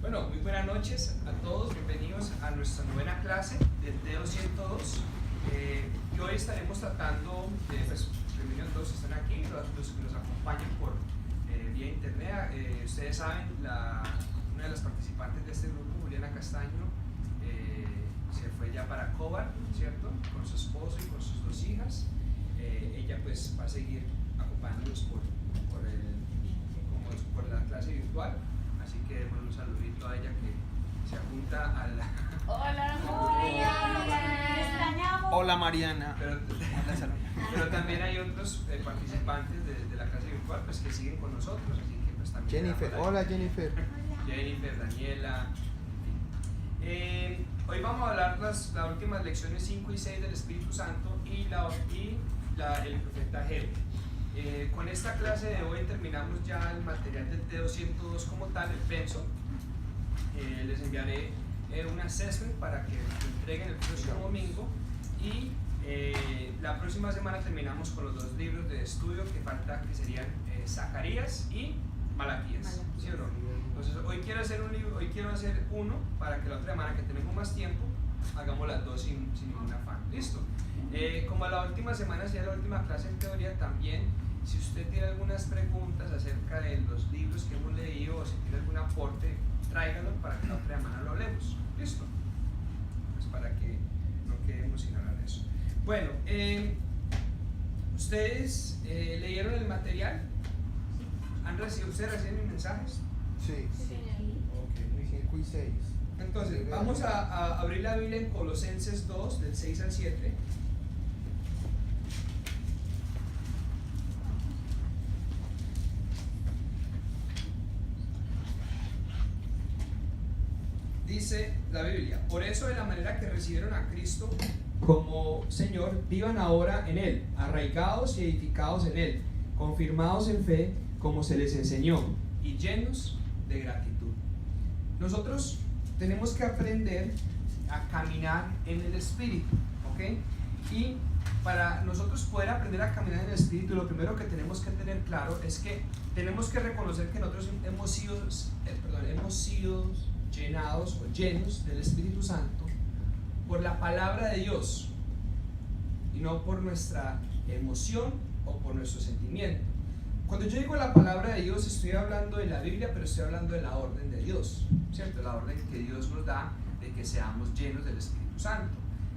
Bueno, muy buenas noches a todos, bienvenidos a nuestra novena clase del T202. Y hoy estaremos tratando de, pues, bienvenidos todos que están aquí, los que nos acompañan por vía internet. Ustedes saben, una de las participantes de este grupo, Juliana Castaño, se fue ya para Cobar, ¿cierto? Con su esposo y con sus dos hijas. Ella pues va a seguir acompañándonos por la clase virtual. Así que démosle un saludito a ella que se apunta a la... Hola, Mariana. Te extrañamos. Hola, Mariana. Pero también hay otros participantes de la clase virtual pues, que siguen con nosotros. Así que pues también... Jennifer, hola Jennifer. Jennifer, Daniela. Hoy vamos a hablar las últimas lecciones 5 y 6 del Espíritu Santo y el profeta Ageo. Con esta clase de hoy terminamos ya el material del T202 como tal, el pensum. Les enviaré un assessment para que lo entreguen el próximo domingo y la próxima semana terminamos con los dos libros de estudio que falta, que serían Zacarías y Malaquías, ¿sí o no? Entonces hoy quiero hacer uno para que la otra semana que tenemos más tiempo hagamos las dos sin ningún afán. ¿Listo? Como la última semana sería la última clase en teoría, también si usted tiene algunas preguntas acerca de los libros que hemos leído o si tiene algún aporte, tráigalo para que la otra semana lo hablemos. ¿Listo? Pues para que no quedemos sin hablar de eso. Bueno, ¿ustedes leyeron el material? ¿Ustedes reciben mis mensajes? Sí. Ok, muy bien. 5 y 6. Entonces, vamos a abrir la Biblia en Colosenses 2, del 6 al 7. Dice la Biblia: por eso, de la manera que recibieron a Cristo como Señor, vivan ahora en Él, arraigados y edificados en Él, confirmados en fe como se les enseñó y llenos de gratitud. Nosotros tenemos que aprender a caminar en el Espíritu, ¿ok? Y para nosotros poder aprender a caminar en el Espíritu, lo primero que tenemos que tener claro es que tenemos que reconocer que nosotros hemos sido llenados o llenos del Espíritu Santo por la palabra de Dios y no por nuestra emoción o por nuestro sentimiento. Cuando yo digo la palabra de Dios, estoy hablando de la Biblia, pero estoy hablando de la orden de Dios, ¿cierto? La orden que Dios nos da de que seamos llenos del Espíritu Santo,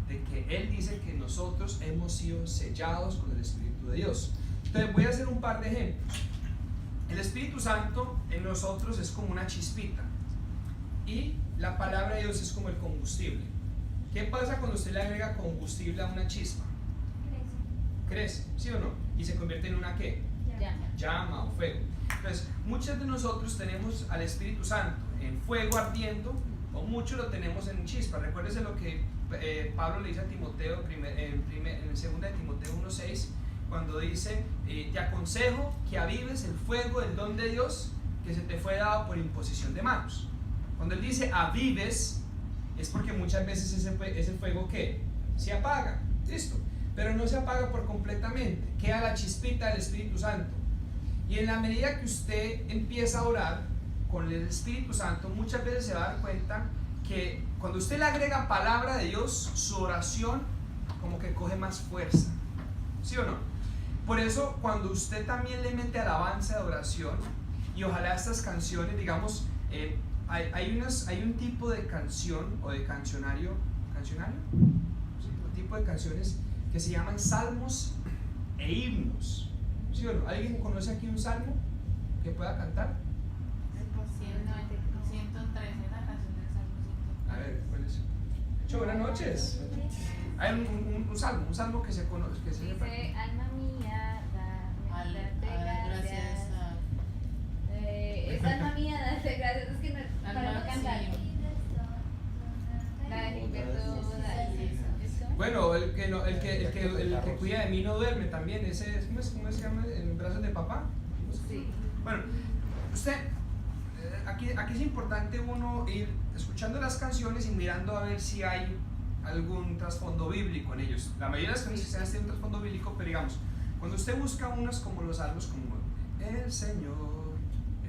de que Él dice que nosotros hemos sido sellados con el Espíritu de Dios. Entonces voy a hacer un par de ejemplos. El Espíritu Santo en nosotros es como una chispita y la palabra de Dios es como el combustible. ¿Qué pasa cuando usted le agrega combustible a una chispa? Crece, ¿sí o no? Y se convierte en una ¿qué? Llama o fuego. Entonces, muchos de nosotros tenemos al Espíritu Santo en fuego ardiendo, o muchos lo tenemos en chispa. Recuérdese lo que Pablo le dice a Timoteo en 2 de Timoteo 1:6, cuando dice: te aconsejo que avives el fuego del don de Dios que se te fue dado por imposición de manos. Cuando él dice avives, es porque muchas veces ese fuego ¿qué? Se apaga, listo, pero no se apaga por completamente, queda la chispita del Espíritu Santo. Y en la medida que usted empieza a orar con el Espíritu Santo, muchas veces se va a dar cuenta que cuando usted le agrega palabra de Dios, su oración como que coge más fuerza, ¿sí o no? Por eso cuando usted también le mete alabanza de oración, y ojalá estas canciones, digamos, hay un tipo de canción o de cancionario, sí, un tipo de canciones que se llaman salmos e himnos, ¿sí o no? ¿Alguien conoce aquí un salmo que pueda cantar? 113, la canción del Salmo 113. A ver, ¿cuál es? Hecho, buenas noches. Hay un salmo que se conoce, que se sepa. Dice: alma mía, date gracias. Es alma mía, date gracias. Es que no, para no cantar. La libertad. Bueno, el que cuida de mí no duerme también. Ese, ¿cómo se llama? ¿En brazos de papá? Sí. Bueno, usted, aquí es importante uno ir escuchando las canciones y mirando a ver si hay algún trasfondo bíblico en ellos. La mayoría de las canciones tienen un trasfondo bíblico, pero digamos, cuando usted busca unas como los salmos, como el Señor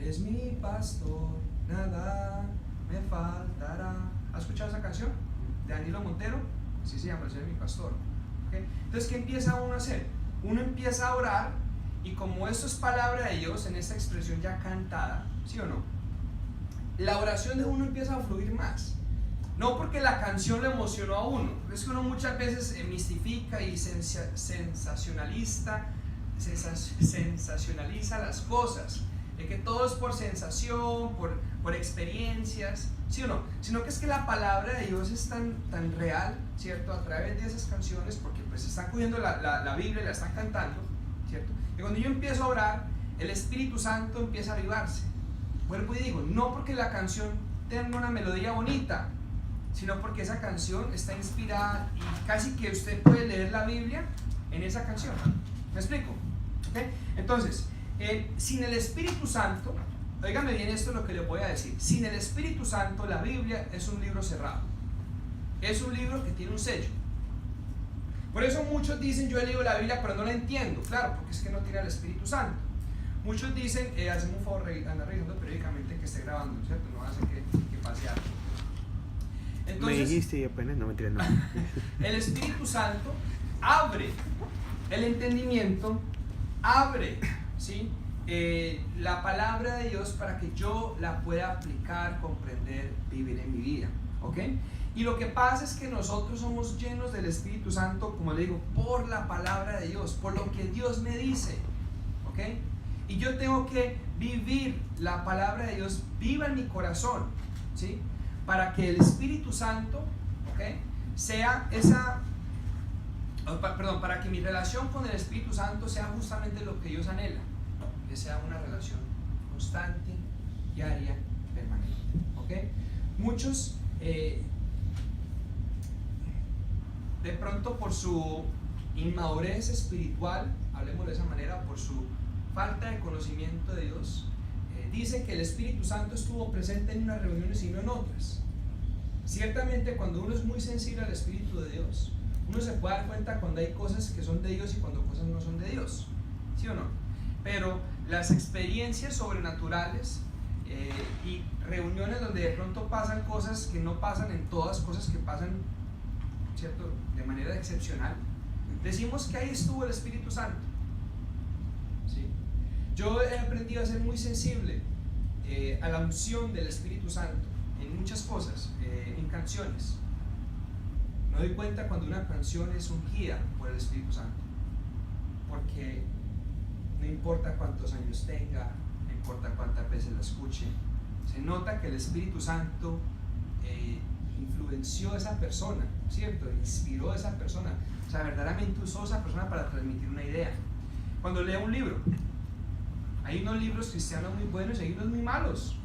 es mi pastor, nada me Danilo Montero, así se llama, el Señor es mi pastor. ¿Okay? Entonces, ¿qué empieza uno a hacer? Uno empieza a orar, y como esto es palabra de Dios en esta expresión ya cantada, ¿sí o no? La oración de uno empieza a fluir más. No porque la canción lo emocionó a uno, es que uno muchas veces mistifica y sensacionaliza las cosas, de que todo es por sensación, por experiencias, ¿sí o no? Sino que es que la palabra de Dios es tan real, ¿cierto? A través de esas canciones, porque pues están cogiendo la Biblia y la están cantando, ¿cierto? Y cuando yo empiezo a orar, el Espíritu Santo empieza a avivarse. Vuelvo y digo, no porque la canción tenga una melodía bonita, sino porque esa canción está inspirada y casi que usted puede leer la Biblia en esa canción. ¿Me explico? ¿Okay? Entonces, sin el Espíritu Santo, óigame bien esto es lo que les voy a decir, sin el Espíritu Santo la Biblia es un libro cerrado, es un libro que tiene un sello. Por eso muchos dicen, yo he leído la Biblia pero no la entiendo, claro, porque es que no tiene el Espíritu Santo. Muchos dicen, hacemos un favor, andar revisando periódicamente que esté grabando, ¿cierto? No hace que pase algo. Entonces, me dijiste y apenas no me tiré nada. El Espíritu Santo abre el entendimiento, abre, ¿sí? La palabra de Dios para que yo la pueda aplicar, comprender, vivir en mi vida, ¿ok? Y lo que pasa es que nosotros somos llenos del Espíritu Santo, como le digo, por la palabra de Dios, por lo que Dios me dice, ¿ok? Y yo tengo que vivir la palabra de Dios viva en mi corazón, ¿sí? Para que el Espíritu Santo, ¿okay? Sea esa, para que mi relación con el Espíritu Santo sea justamente lo que Dios anhela, que sea una relación constante, diaria, permanente, ¿okay? Muchos, de pronto por su inmadurez espiritual, hablemos de esa manera, por su falta de conocimiento de Dios, dicen que el Espíritu Santo estuvo presente en unas reuniones y no en otras. Ciertamente cuando uno es muy sensible al Espíritu de Dios, uno se puede dar cuenta cuando hay cosas que son de Dios y cuando cosas no son de Dios, ¿sí o no? Pero las experiencias sobrenaturales y reuniones donde de pronto pasan cosas que no pasan en todas, cosas que pasan, ¿cierto?, de manera excepcional, decimos que ahí estuvo el Espíritu Santo, ¿sí? Yo he aprendido a ser muy sensible a la unción del Espíritu Santo en muchas cosas, en canciones. Me doy cuenta cuando una canción es ungida por el Espíritu Santo, porque no importa cuántos años tenga, no importa cuántas veces la escuche, se nota que el Espíritu Santo influenció a esa persona, ¿cierto? Inspiró a esa persona, o sea, verdaderamente usó a esa persona para transmitir una idea. Cuando leo un libro, hay unos libros cristianos muy buenos y hay unos muy malos,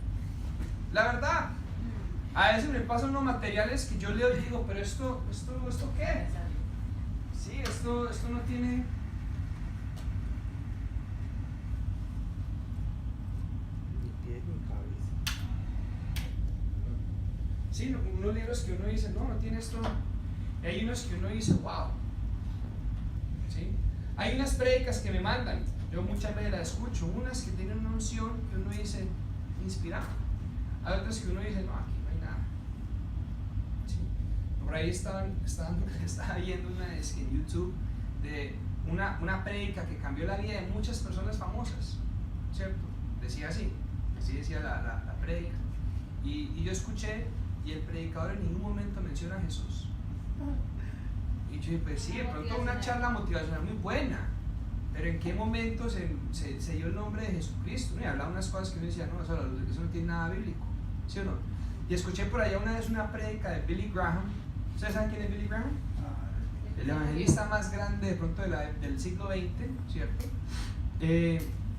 la verdad. A veces me pasan unos materiales que yo leo y digo, pero esto ¿qué? Sí, esto no tiene... Sí, unos libros que uno dice, no tiene esto. Y hay unos que uno dice, wow. ¿Sí? Hay unas prédicas que me mandan, yo muchas veces las escucho, unas que tienen una unción que uno dice, inspirado. Hay otras que uno dice, no, aquí no hay nada. ¿Sí? Por ahí estaba viendo una en YouTube de una prédica que cambió la vida de muchas personas famosas, ¿cierto? Decía así decía la prédica. Y yo escuché, y el predicador en ningún momento menciona a Jesús. Y yo dije, pues sí, de pronto una charla motivacional muy buena, pero ¿en qué momento se dio el nombre de Jesucristo? ¿No? Y hablaba unas cosas que uno decía, no, eso no tiene nada bíblico, ¿sí o no? Y escuché por allá una vez una prédica de Billy Graham. ¿Ustedes saben quién es Billy Graham? El evangelista más grande de pronto del siglo XX, ¿cierto?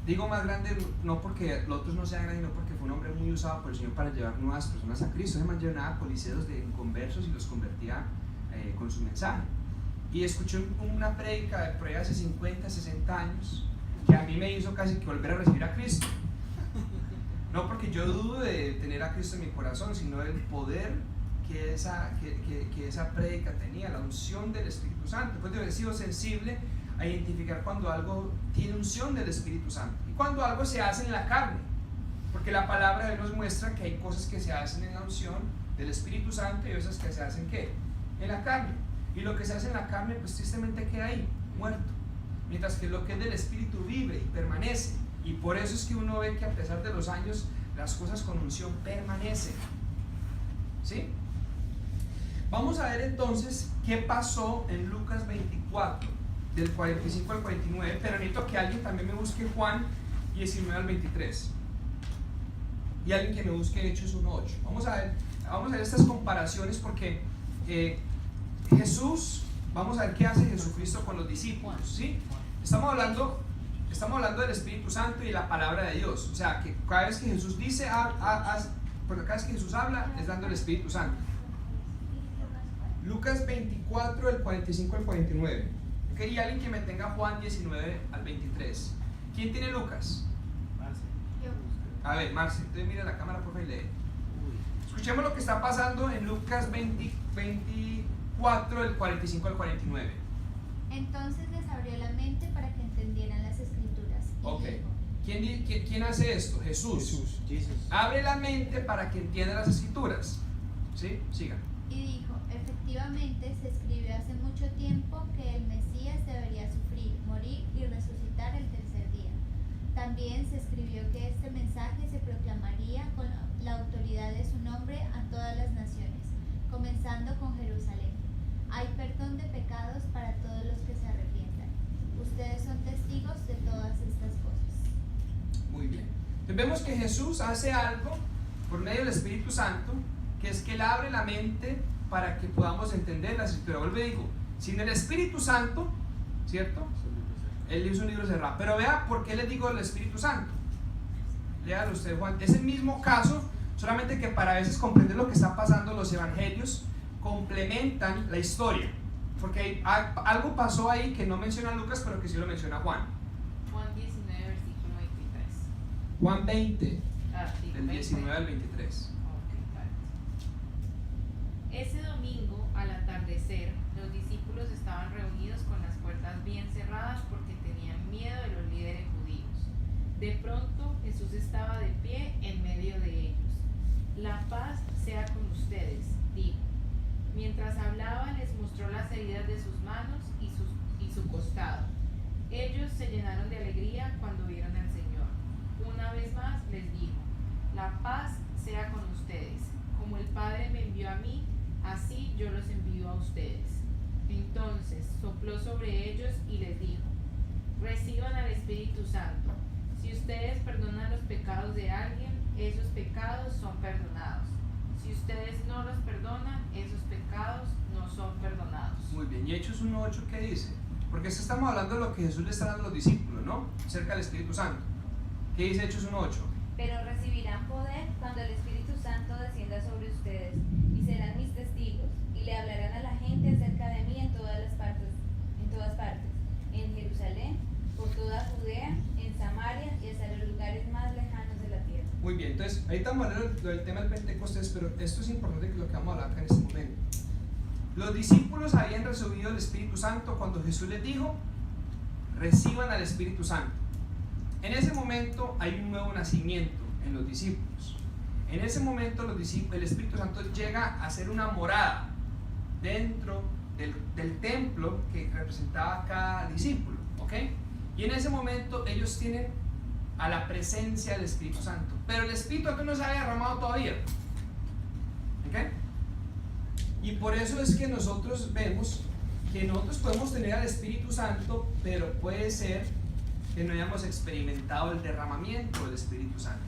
Digo más grande no porque los otros no sean grandes, sino porque fue un hombre muy usado por el Señor para llevar nuevas personas a Cristo. Además llenaba coliseos de inconversos y los convertía con su mensaje. Y escuché una prédica de por ahí hace 50, 60 años que a mí me hizo casi que volver a recibir a Cristo. No porque yo dudo de tener a Cristo en mi corazón, sino el poder que esa prédica tenía, la unción del Espíritu Santo. Pues yo he sido sensible a identificar cuando algo tiene unción del Espíritu Santo y cuando algo se hace en la carne, porque la palabra de Dios nos muestra que hay cosas que se hacen en la unción del Espíritu Santo y otras que se hacen ¿qué? en la carne. Y lo que se hace en la carne, pues tristemente queda ahí, muerto. Mientras que lo que es del Espíritu vive y permanece. Y por eso es que uno ve que a pesar de los años, las cosas con unción permanecen. ¿Sí? Vamos a ver entonces qué pasó en Lucas 24, del 45 al 49. Pero necesito que alguien también me busque Juan 19 al 23. Y alguien que me busque Hechos 1:8. Vamos a ver estas comparaciones porque Jesús, vamos a ver qué hace Jesucristo con los discípulos, ¿sí? Estamos hablando del Espíritu Santo y de la palabra de Dios. O sea, que cada vez que Jesús dice, porque cada vez que Jesús habla, es dando el Espíritu Santo. Lucas 24, del 45 al 49. Y alguien que me tenga Juan 19 al 23. ¿Quién tiene Lucas? A ver, Marce, entonces mira la cámara por favor y lee. Escuchemos lo que está pasando en Lucas 24, del 45 al 49. Entonces les abrió la mente para que entendieran las escrituras. Ok. ¿Quién hace esto? Jesús. Abre la mente para que entiendan las escrituras. ¿Sí? Siga. Y dijo, efectivamente se escribió hace mucho tiempo que el Mesías debería sufrir, morir y resucitar el tercer día. También se escribió que este mensaje se proclamaría con la autoridad de su nombre a todas las naciones, comenzando con Jerusalén. Hay perdón de pecados para todos los que se arrepientan. Ustedes son testigos de todas estas cosas. Muy bien. Entonces vemos que Jesús hace algo por medio del Espíritu Santo, que es que Él abre la mente para que podamos entender la escritura. Vuelvo y digo, sin el Espíritu Santo, ¿cierto? Él hizo un libro cerrado. Pero vea por qué les digo el Espíritu Santo. Léalo usted, Juan. Es el mismo caso, solamente que para a veces comprender lo que está pasando, los evangelios complementan la historia. Porque algo pasó ahí que no menciona Lucas, pero que sí lo menciona Juan. Juan 19, versículo 23. Juan 20, Sí, del 19 al 23. Ese domingo, al atardecer, los discípulos estaban reunidos con las puertas bien cerradas porque tenían miedo de los líderes judíos. De pronto, Jesús estaba de pie en medio de ellos. La paz sea con ustedes, dijo. Mientras hablaba, les mostró las heridas de sus manos y su costado. Ellos se llenaron de alegría cuando vieron al Señor. Una vez más les dijo, la paz sea con ustedes. Como el Padre me envió a mí, así yo los envío a ustedes. Entonces sopló sobre ellos y les dijo, reciban al Espíritu Santo. Si ustedes perdonan los pecados de alguien, esos pecados son perdonados. Si ustedes no los perdonan, esos pecados no son perdonados. Muy bien, y Hechos 1:8, ¿qué dice? Porque estamos hablando de lo que Jesús le está dando a los discípulos, ¿no? Acerca del Espíritu Santo. ¿Qué dice Hechos 1:8? Pero recibirán poder cuando el Espíritu Santo descienda sobre ustedes, y serán mis testigos, y le hablarán a la gente acerca de mí en todas partes, en Jerusalén, por toda Judea, en Samaria y hasta los lugares más lejanos de la tierra. Muy bien, entonces ahí estamos hablando del tema del Pentecostés, pero esto es importante que lo que vamos a hablar acá en este momento. Los discípulos habían recibido el Espíritu Santo cuando Jesús les dijo, reciban al Espíritu Santo. En ese momento hay un nuevo nacimiento en los discípulos. En ese momento el Espíritu Santo llega a ser una morada dentro del templo que representaba a cada discípulo, ¿ok? Y en ese momento ellos tienen a la presencia del Espíritu Santo, pero el Espíritu Santo no se había derramado todavía, ¿ok? Y por eso es que nosotros vemos que nosotros podemos tener al Espíritu Santo, pero puede ser que no hayamos experimentado el derramamiento del Espíritu Santo.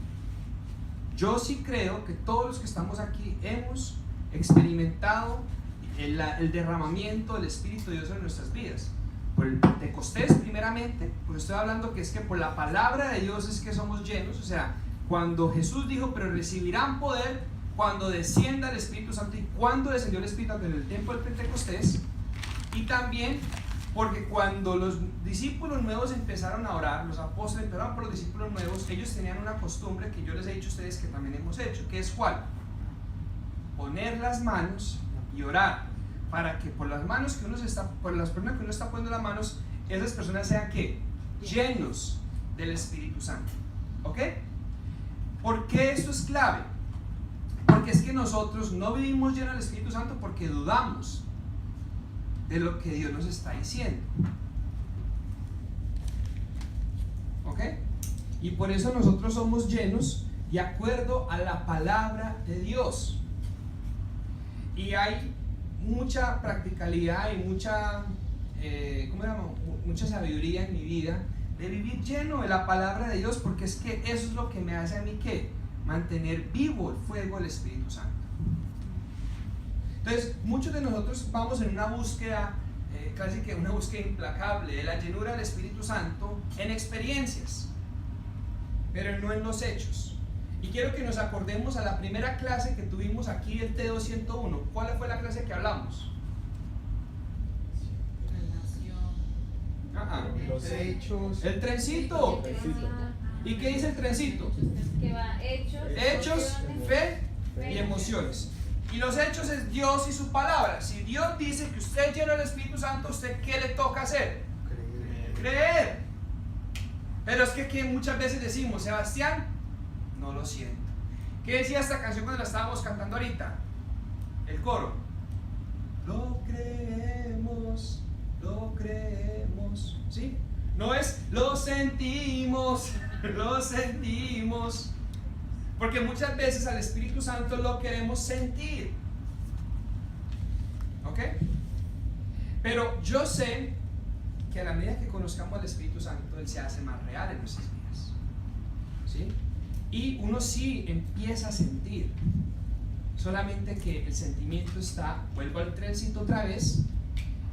Yo sí creo que todos los que estamos aquí hemos experimentado el derramamiento del Espíritu de Dios en nuestras vidas. Por el Pentecostés primeramente, pues estoy hablando que es que por la palabra de Dios es que somos llenos. O sea, cuando Jesús dijo, pero recibirán poder cuando descienda el Espíritu Santo, y cuando descendió el Espíritu Santo en el tiempo del Pentecostés. Y también porque cuando los discípulos nuevos empezaron a orar, los apóstoles empezaron por los discípulos nuevos, ellos tenían una costumbre que yo les he dicho a ustedes que también hemos hecho, que es ¿cuál? Poner las manos y orar, para que por las manos que por las personas que uno está poniendo las manos, esas personas sean ¿qué? Llenos del Espíritu Santo. ¿Ok? ¿Por qué esto es clave? Porque es que nosotros no vivimos llenos del Espíritu Santo porque dudamos de lo que Dios nos está diciendo. ¿Ok? Y por eso nosotros somos llenos de acuerdo a la palabra de Dios. Y hay mucha practicalidad y mucha sabiduría en mi vida de vivir lleno de la palabra de Dios, porque es que eso es lo que me hace a mí que mantener vivo el fuego del Espíritu Santo. Entonces, muchos de nosotros vamos en una búsqueda, casi que una búsqueda implacable de la llenura del Espíritu Santo en experiencias, pero no en los hechos. Y quiero que nos acordemos a la primera clase que tuvimos aquí del T201. ¿Cuál fue la clase que hablamos? Los hechos. El trencito. ¿Y qué dice el trencito? Que va Hechos, fe y emociones. Y los hechos es Dios y su palabra. Si Dios dice que usted es lleno del Espíritu Santo, ¿usted qué le toca hacer? Creer. Pero es que muchas veces decimos, Sebastián, no lo siento. ¿Qué decía esta canción cuando la estábamos cantando ahorita? El coro. Lo creemos, ¿sí? No es lo sentimos, lo sentimos. Porque muchas veces al Espíritu Santo lo queremos sentir. ¿Ok? Pero yo sé que a la medida que conozcamos al Espíritu Santo, Él se hace más real en nuestras vidas. ¿Sí? Y uno sí empieza a sentir. Solamente que el sentimiento está, vuelvo al trencito otra vez,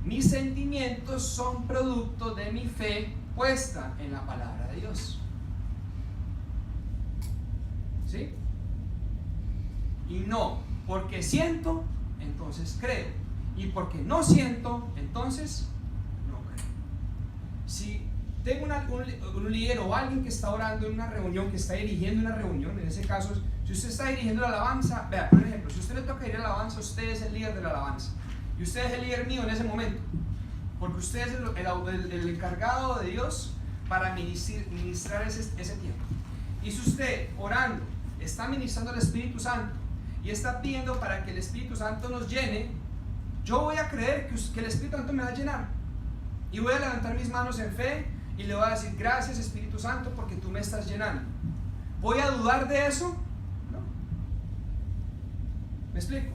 mis sentimientos son producto de mi fe puesta en la palabra de Dios. ¿Sí? Y no, porque siento, entonces creo. Y porque no siento, entonces no creo. Si tengo un líder o alguien que está orando en una reunión, que está dirigiendo una reunión, en ese caso, si usted está dirigiendo la alabanza, vea, por ejemplo, si usted le toca dirigir la alabanza, usted es el líder de la alabanza. Y usted es el líder mío en ese momento. Porque usted es el encargado de Dios para ministrar ese tiempo. Y si usted, orando, está ministrando al Espíritu Santo y está pidiendo para que el Espíritu Santo nos llene, yo voy a creer que el Espíritu Santo me va a llenar. Y voy a levantar mis manos en fe y le voy a decir, gracias Espíritu Santo porque tú me estás llenando. ¿Voy a dudar de eso? No. ¿Me explico?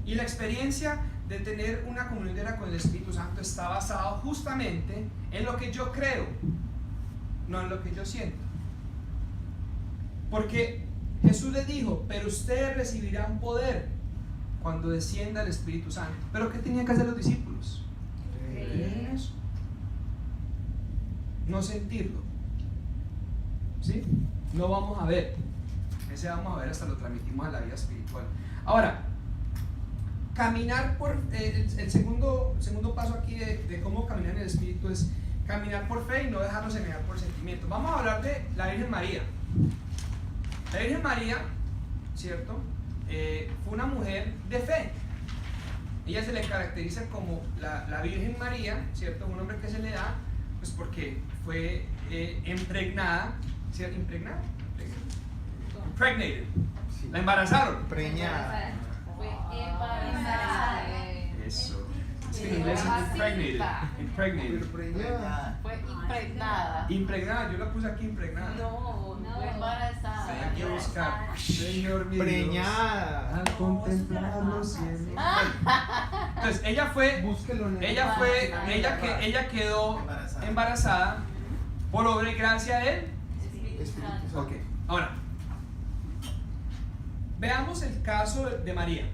Y la experiencia de tener una comunión con el Espíritu Santo está basada justamente en lo que yo creo, no en lo que yo siento. Porque Jesús les dijo, pero ustedes recibirán poder cuando descienda el Espíritu Santo. ¿Pero qué tenían que hacer los discípulos? Creer eso. No sentirlo. ¿Sí? No vamos a ver. Ese vamos a ver hasta lo transmitimos a la vida espiritual. Ahora, caminar por el segundo paso aquí de cómo caminar en el Espíritu es caminar por fe y no dejarnos engañar por sentimientos. Vamos a hablar de la Virgen María. La Virgen María, ¿cierto? Fue una mujer de fe. Ella se le caracteriza como la Virgen María, ¿cierto? Un nombre que se le da, pues porque fue impregnada, ¿cierto? ¿Impregnada? Impregnated. Sí. La embarazaron. Preñada. Fue embarazada. Eso. Es que en inglés es impregnated. Fue impregnada. Impregnada, yo la puse aquí impregnada. No, fue embarazada. Hay que buscar. Señor mi Preñada. Dios, al contemplar los cielos. Entonces ella fue, Búsquelo en el- ella quedó embarazada por obra y gracia de él. Espíritu Santo. Ok, ahora veamos el caso de María.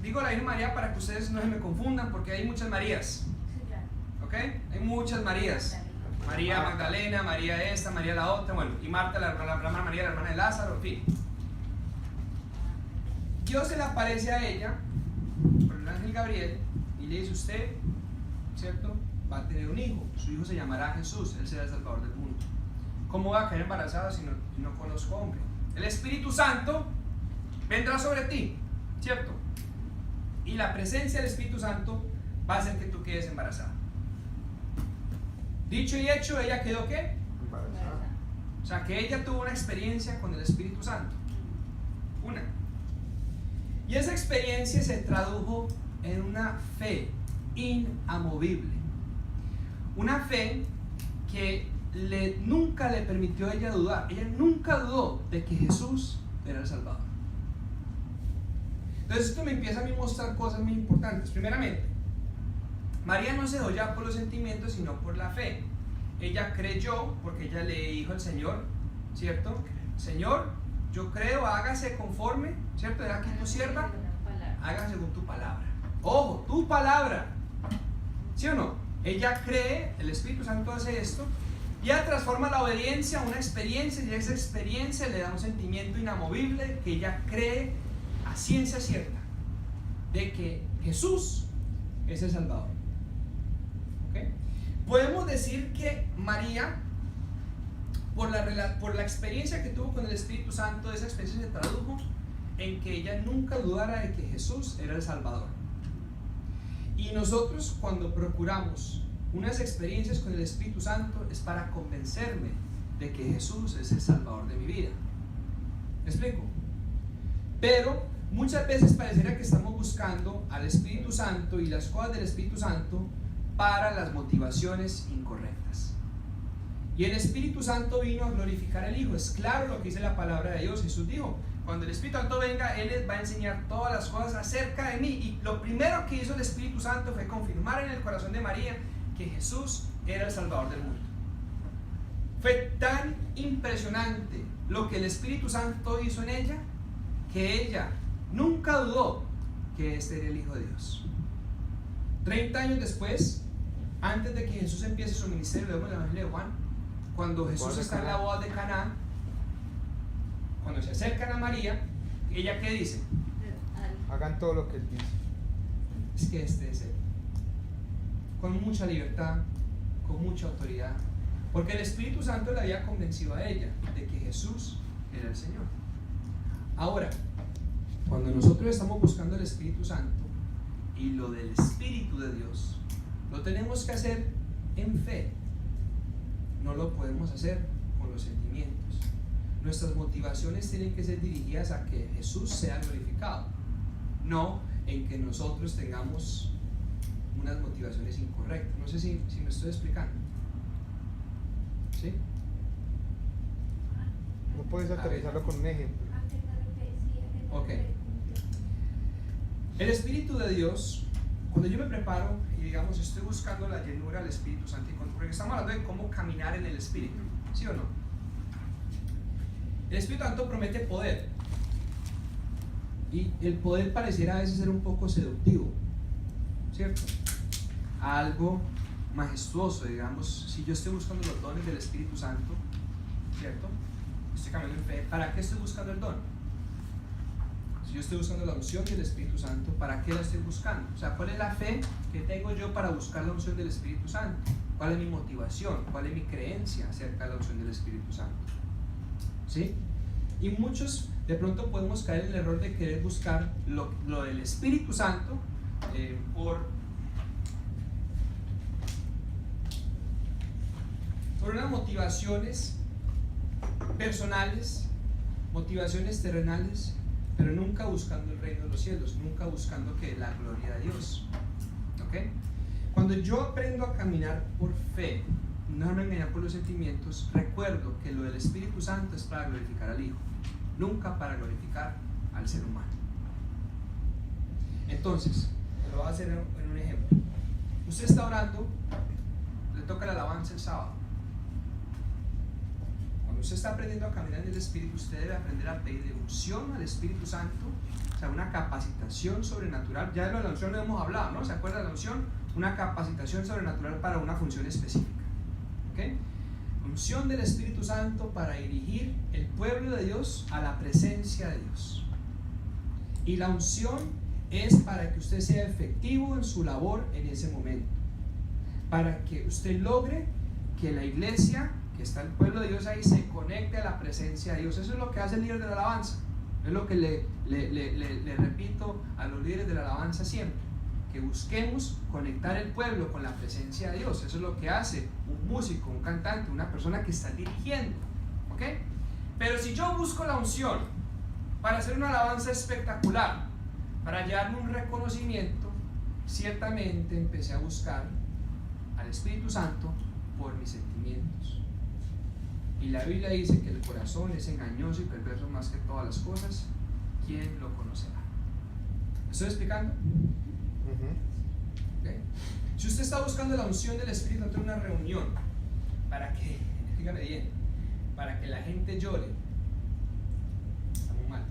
Digo la Virgen María para que ustedes no se me confundan porque hay muchas Marías. ¿Ok? Hay muchas Marías. María Magdalena, María esta, María la otra, bueno, y Marta, la hermana María, la hermana de Lázaro, en fin. Dios se le aparece a ella por el ángel Gabriel y le dice, usted, ¿cierto? Va a tener un hijo, su hijo se llamará Jesús, él será el Salvador del mundo. ¿Cómo va a quedar embarazada si no conozco hombre? El Espíritu Santo vendrá sobre ti, ¿cierto? Y la presencia del Espíritu Santo va a hacer que tú quedes embarazada. Dicho y hecho, ella quedó ¿qué? Embarazada. O sea, que ella tuvo una experiencia con el Espíritu Santo. Una. Y esa experiencia se tradujo en una fe inamovible. Una fe que nunca le permitió a ella dudar. Ella nunca dudó de que Jesús era el Salvador. Entonces esto me empieza a mí mostrar cosas muy importantes. Primeramente, María no se dejó ya por los sentimientos, sino por la fe. Ella creyó porque ella le dijo al Señor, ¿cierto? Señor, yo creo, hágase conforme, ¿cierto? Era que tu sierva, haga según tu palabra. Ojo, tu palabra. ¿Sí o no? Ella cree, el Espíritu Santo hace esto, y ella transforma la obediencia en una experiencia, y esa experiencia le da un sentimiento inamovible que ella cree a ciencia cierta de que Jesús es el Salvador. ¿Okay? Podemos decir que María, por la experiencia que tuvo con el Espíritu Santo, esa experiencia se tradujo en que ella nunca dudara de que Jesús era el Salvador. Y nosotros, cuando procuramos unas experiencias con el Espíritu Santo, es para convencerme de que Jesús es el Salvador de mi vida. ¿Me explico? Pero muchas veces pareciera que estamos buscando al Espíritu Santo y las cosas del Espíritu Santo para las motivaciones incorrectas. Y el Espíritu Santo vino a glorificar al Hijo. Es claro lo que dice la palabra de Dios. Jesús dijo: cuando el Espíritu Santo venga, Él les va a enseñar todas las cosas acerca de mí. Y lo primero que hizo el Espíritu Santo fue confirmar en el corazón de María que Jesús era el Salvador del mundo. Fue tan impresionante lo que el Espíritu Santo hizo en ella, que ella nunca dudó que este era el Hijo de Dios. 30 años después, antes de que Jesús empiece su ministerio, leemos el Evangelio de Juan, cuando Jesús está en la boda de Caná, cuando se acercan a María, ¿ella qué dice? Hagan todo lo que Él dice. Es que este es Él. Con mucha libertad, con mucha autoridad, porque el Espíritu Santo le había convencido a ella de que Jesús era el Señor. Ahora, cuando nosotros estamos buscando el Espíritu Santo y lo del Espíritu de Dios, lo tenemos que hacer en fe. No lo podemos hacer con los sentimientos. Nuestras motivaciones tienen que ser dirigidas a que Jesús sea glorificado, no en que nosotros tengamos unas motivaciones incorrectas. No sé si me estoy explicando. ¿Sí? No puedes aterrizarlo con un ejemplo. Ok. El Espíritu de Dios, cuando yo me preparo y digamos estoy buscando la llenura del Espíritu Santo, porque estamos hablando de cómo caminar en el Espíritu, ¿sí o no? El Espíritu Santo promete poder, y el poder pareciera a veces ser un poco seductivo, ¿cierto? Algo majestuoso, digamos. Si yo estoy buscando los dones del Espíritu Santo, ¿cierto? Estoy caminando en fe. ¿Para qué estoy buscando el don? Si yo estoy buscando la unción del Espíritu Santo, ¿para qué la estoy buscando? O sea, ¿cuál es la fe que tengo yo para buscar la unción del Espíritu Santo? ¿Cuál es mi motivación? ¿Cuál es mi creencia acerca de la unción del Espíritu Santo? ¿Sí? Y muchos de pronto podemos caer en el error de querer buscar lo del Espíritu Santo por unas motivaciones personales, motivaciones terrenales, pero nunca buscando el reino de los cielos, nunca buscando que la gloria de Dios. ¿Ok? Cuando yo aprendo a caminar por fe, no me engañar por los sentimientos, recuerdo que lo del Espíritu Santo es para glorificar al Hijo, nunca para glorificar al ser humano. Entonces, lo voy a hacer en un ejemplo. Usted está orando, le toca la alabanza el sábado. Cuando usted está aprendiendo a caminar en el Espíritu, usted debe aprender a pedirle unción al Espíritu Santo, o sea, una capacitación sobrenatural. Ya de lo de la unción lo hemos hablado, ¿no? ¿Se acuerda de la unción? Una capacitación sobrenatural para una función específica. ¿Okay? Unción del Espíritu Santo para dirigir el pueblo de Dios a la presencia de Dios. Y la unción es para que usted sea efectivo en su labor en ese momento, para que usted logre que la iglesia, que está el pueblo de Dios ahí, se conecte a la presencia de Dios. Eso es lo que hace el líder de la alabanza. Es lo que le repito a los líderes de la alabanza siempre, que busquemos conectar el pueblo con la presencia de Dios. Eso es lo que hace un músico, un cantante, una persona que está dirigiendo. ¿Ok? Pero si yo busco la unción para hacer una alabanza espectacular, para llevarme un reconocimiento, ciertamente empecé a buscar al Espíritu Santo por mis sentimientos. Y la Biblia dice que el corazón es engañoso y perverso más que todas las cosas. ¿Quién lo conocerá? ¿Estoy explicando? ¿Okay? Si usted está buscando la unción del Espíritu Santo en una reunión, ¿para qué? Dígame bien, para que la gente llore, está muy mal.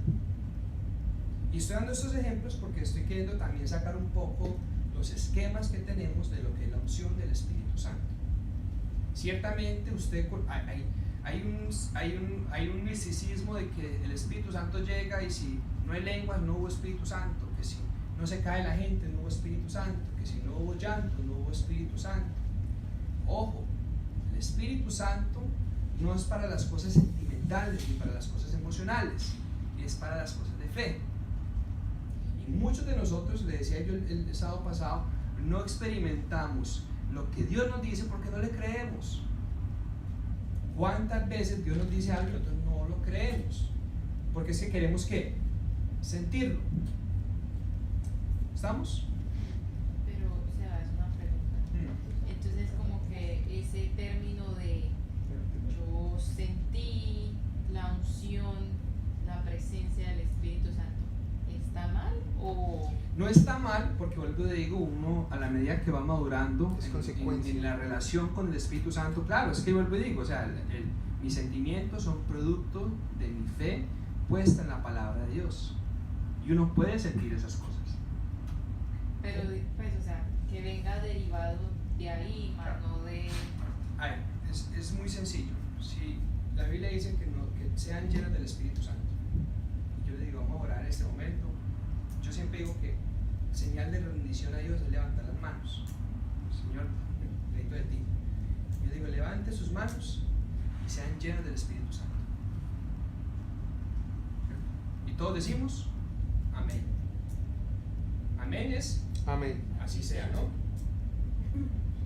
Y estoy dando estos ejemplos porque estoy queriendo también sacar un poco los esquemas que tenemos de lo que es la unción del Espíritu Santo. Ciertamente usted, hay un misticismo de que el Espíritu Santo llega y si no hay lenguas no hubo Espíritu Santo, que si no se cae la gente no hubo Espíritu Santo, que si no hubo llanto no hubo Espíritu Santo. Ojo, el Espíritu Santo no es para las cosas sentimentales ni para las cosas emocionales, es para las cosas de fe. Y muchos de nosotros, le decía yo el sábado pasado, no experimentamos lo que Dios nos dice porque no le creemos. ¿Cuántas veces Dios nos dice algo y nosotros no lo creemos? Porque es que queremos ¿qué? Sentirlo. ¿Estamos? Pero, o sea, es una pregunta. Entonces, como que ese término de yo sentí la unción, la presencia del Espíritu Santo, ¿está mal o...? No está mal, porque vuelvo y digo, uno a la medida que va madurando en la relación con el Espíritu Santo, claro, es que vuelvo y digo, o sea, mis sentimientos son producto de mi fe puesta en la palabra de Dios, y uno puede sentir esas cosas. Pero, pues, o sea, que venga derivado de ahí, más no de... Ay, es muy sencillo. Si la Biblia dice que sean llenos del Espíritu Santo, yo le digo, vamos a orar en este momento. Yo siempre digo que señal de rendición a Dios es levantar las manos. Señor, necesito de ti. Yo digo, levante sus manos y sean llenos del Espíritu Santo. Y todos decimos, amén. Amén es amén. Así sea, ¿no?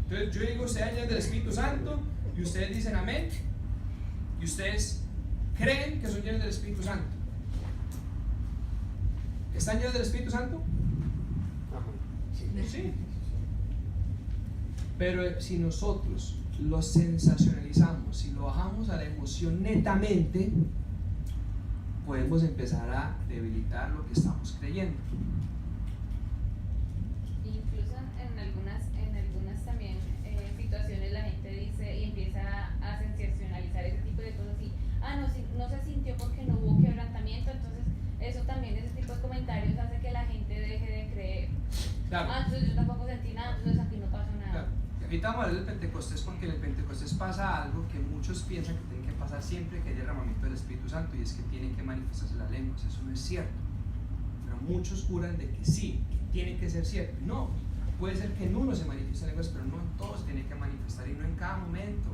Entonces yo digo, sean llenos del Espíritu Santo, y ustedes dicen amén, y ustedes creen que son llenos del Espíritu Santo. ¿Están llenos del Espíritu Santo? Sí. Pero si nosotros lo sensacionalizamos, si lo bajamos a la emoción netamente, podemos empezar a debilitar lo que estamos creyendo. Incluso en algunas también situaciones la gente dice y empieza a sensacionalizar ese tipo de cosas y no se sintió porque no hubo quebrantamiento, entonces eso también, ese tipo de comentarios hace que la gente deje de creer. Claro. Entonces yo tampoco sentí nada, entonces aquí no pasó nada. Claro. Ahorita vamos a hablar del Pentecostés, porque en el Pentecostés pasa algo que muchos piensan que tiene que pasar siempre que hay derramamiento del Espíritu Santo, y es que tienen que manifestarse las lenguas. Eso no es cierto, pero muchos juran de que sí, que tiene que ser cierto. No, puede ser que en uno se manifiesten lenguas, pero no en todos tiene que manifestar, y no en cada momento.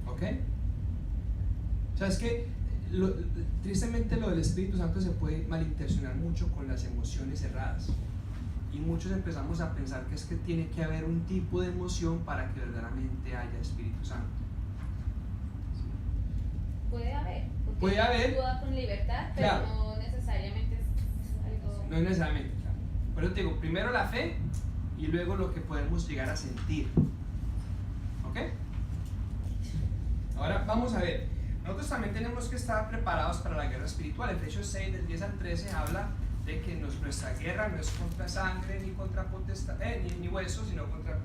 ¿Ok? O sea, es que tristemente lo del Espíritu Santo se puede malintencionar mucho con las emociones erradas, y muchos empezamos a pensar que es que tiene que haber un tipo de emoción para que verdaderamente haya Espíritu Santo. Puede haber, porque puede haber, duda con libertad, pero claro, no necesariamente es algo... No es necesariamente, claro. Por eso te digo, primero la fe y luego lo que podemos llegar a sentir. ¿Ok? Ahora vamos a ver, nosotros también tenemos que estar preparados para la guerra espiritual. Efesios 6 del 10 al 13 habla de que nuestra guerra no es contra sangre ni contra ni huesos, sino contra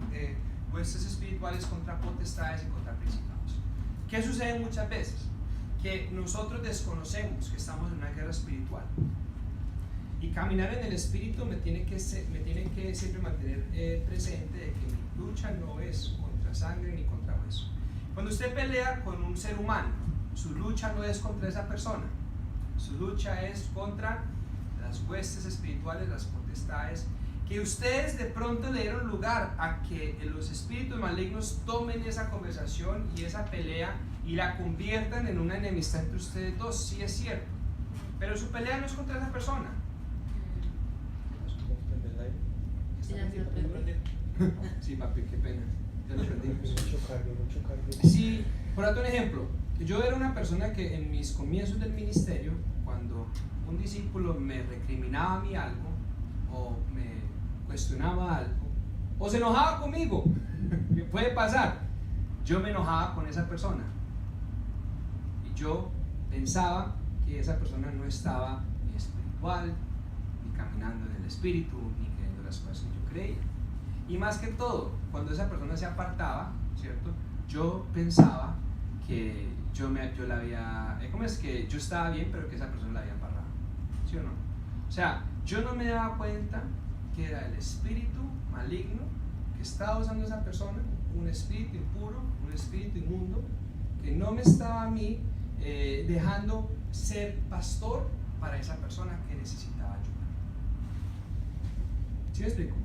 huestes espirituales, contra potestades y contra principados. ¿Qué sucede muchas veces? Que nosotros desconocemos que estamos en una guerra espiritual, y caminar en el Espíritu me tiene que siempre mantener presente de que mi lucha no es contra sangre ni contra hueso. Cuando usted pelea con un ser humano, su lucha no es contra esa persona, su lucha es contra las huestes espirituales, las potestades, que ustedes de pronto le dieron lugar a que los espíritus malignos tomen esa conversación y esa pelea y la conviertan en una enemistad entre ustedes dos. Sí, es cierto, pero su pelea no es contra esa persona. Sí, papi, qué pena, ya lo perdimos. Mucho cargo. Sí, por otro ejemplo, yo era una persona que en mis comienzos del ministerio, cuando un discípulo me recriminaba a mí algo o me cuestionaba algo, o se enojaba conmigo, que puede pasar, yo me enojaba con esa persona y yo pensaba que esa persona no estaba ni espiritual, ni caminando en el espíritu, ni creyendo las cosas que yo creía. Y más que todo, cuando esa persona se apartaba, ¿cierto? Yo pensaba que yo la había, ¿cómo es? Que yo estaba bien, pero que esa persona la había embarrado, ¿sí o no? O sea, yo no me daba cuenta que era el espíritu maligno que estaba usando esa persona, un espíritu impuro, un espíritu inmundo, que no me estaba a mí dejando ser pastor para esa persona que necesitaba ayuda. ¿Sí me explico?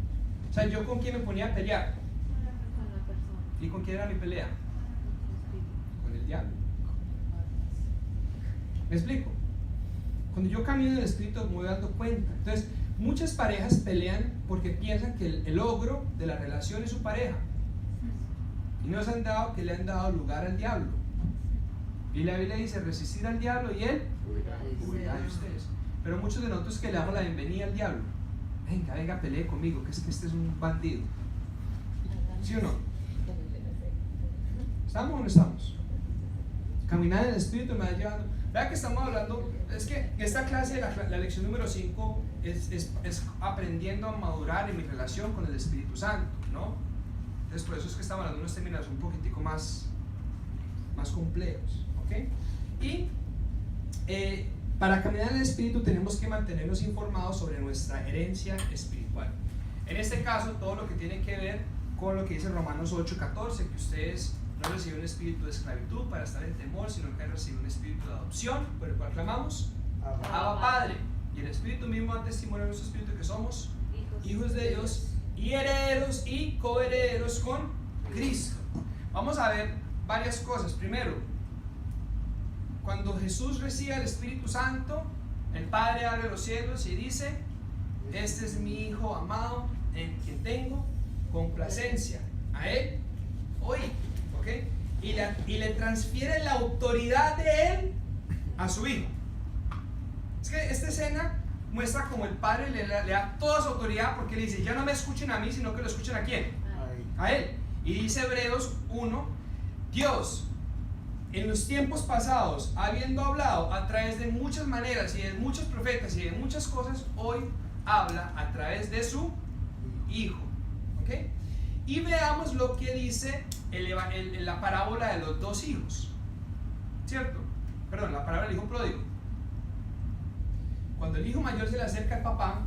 O sea, yo con quién me ponía a pelear. ¿Y con quién era mi pelea? Con el diablo. ¿Me explico? Cuando yo camino en el espíritu me voy dando cuenta. Entonces, muchas parejas pelean porque piensan que el ogro de la relación es su pareja. Y no se han dado que le han dado lugar al diablo. Y la Biblia dice resistir al diablo y él huirá de ustedes. Pero muchos de nosotros que le damos la bienvenida al diablo. Venga, pelee conmigo, que es que este es un bandido. ¿Sí o no? ¿Estamos o no estamos? Caminar en el espíritu me va llevando. Vea que estamos hablando, es que esta clase, la lección número 5, es aprendiendo a madurar en mi relación con el Espíritu Santo, ¿no? Entonces por eso es que estamos hablando de unos términos un poquitico más complejos, ¿ok? Y para caminar en el Espíritu tenemos que mantenernos informados sobre nuestra herencia espiritual. En este caso, todo lo que tiene que ver con lo que dice Romanos 8:14, que ustedes no reciben un espíritu de esclavitud para estar en temor, sino que han recibido un espíritu de adopción, por el cual clamamos Abba Padre. Y el Espíritu mismo da testimonio de nuestro espíritu que somos hijos de Dios y herederos y coherederos con Cristo. Vamos a ver varias cosas. Primero, cuando Jesús recibe el Espíritu Santo, el Padre abre los cielos y dice: este es mi Hijo amado en quien tengo complacencia, a Él oí, ¿ok? Y le transfiere la autoridad de Él a su Hijo. Es que esta escena muestra como el Padre le da toda su autoridad, porque le dice: ya no me escuchen a mí, sino que lo escuchen a ¿quién? A Él. Y dice Hebreos 1: Dios, en los tiempos pasados, habiendo hablado a través de muchas maneras y de muchos profetas y de muchas cosas, hoy habla a través de su Hijo. ¿Ok? Y veamos lo que dice la parábola de los dos hijos. ¿Cierto? Perdón, la parábola del hijo pródigo. Cuando el hijo mayor se le acerca al papá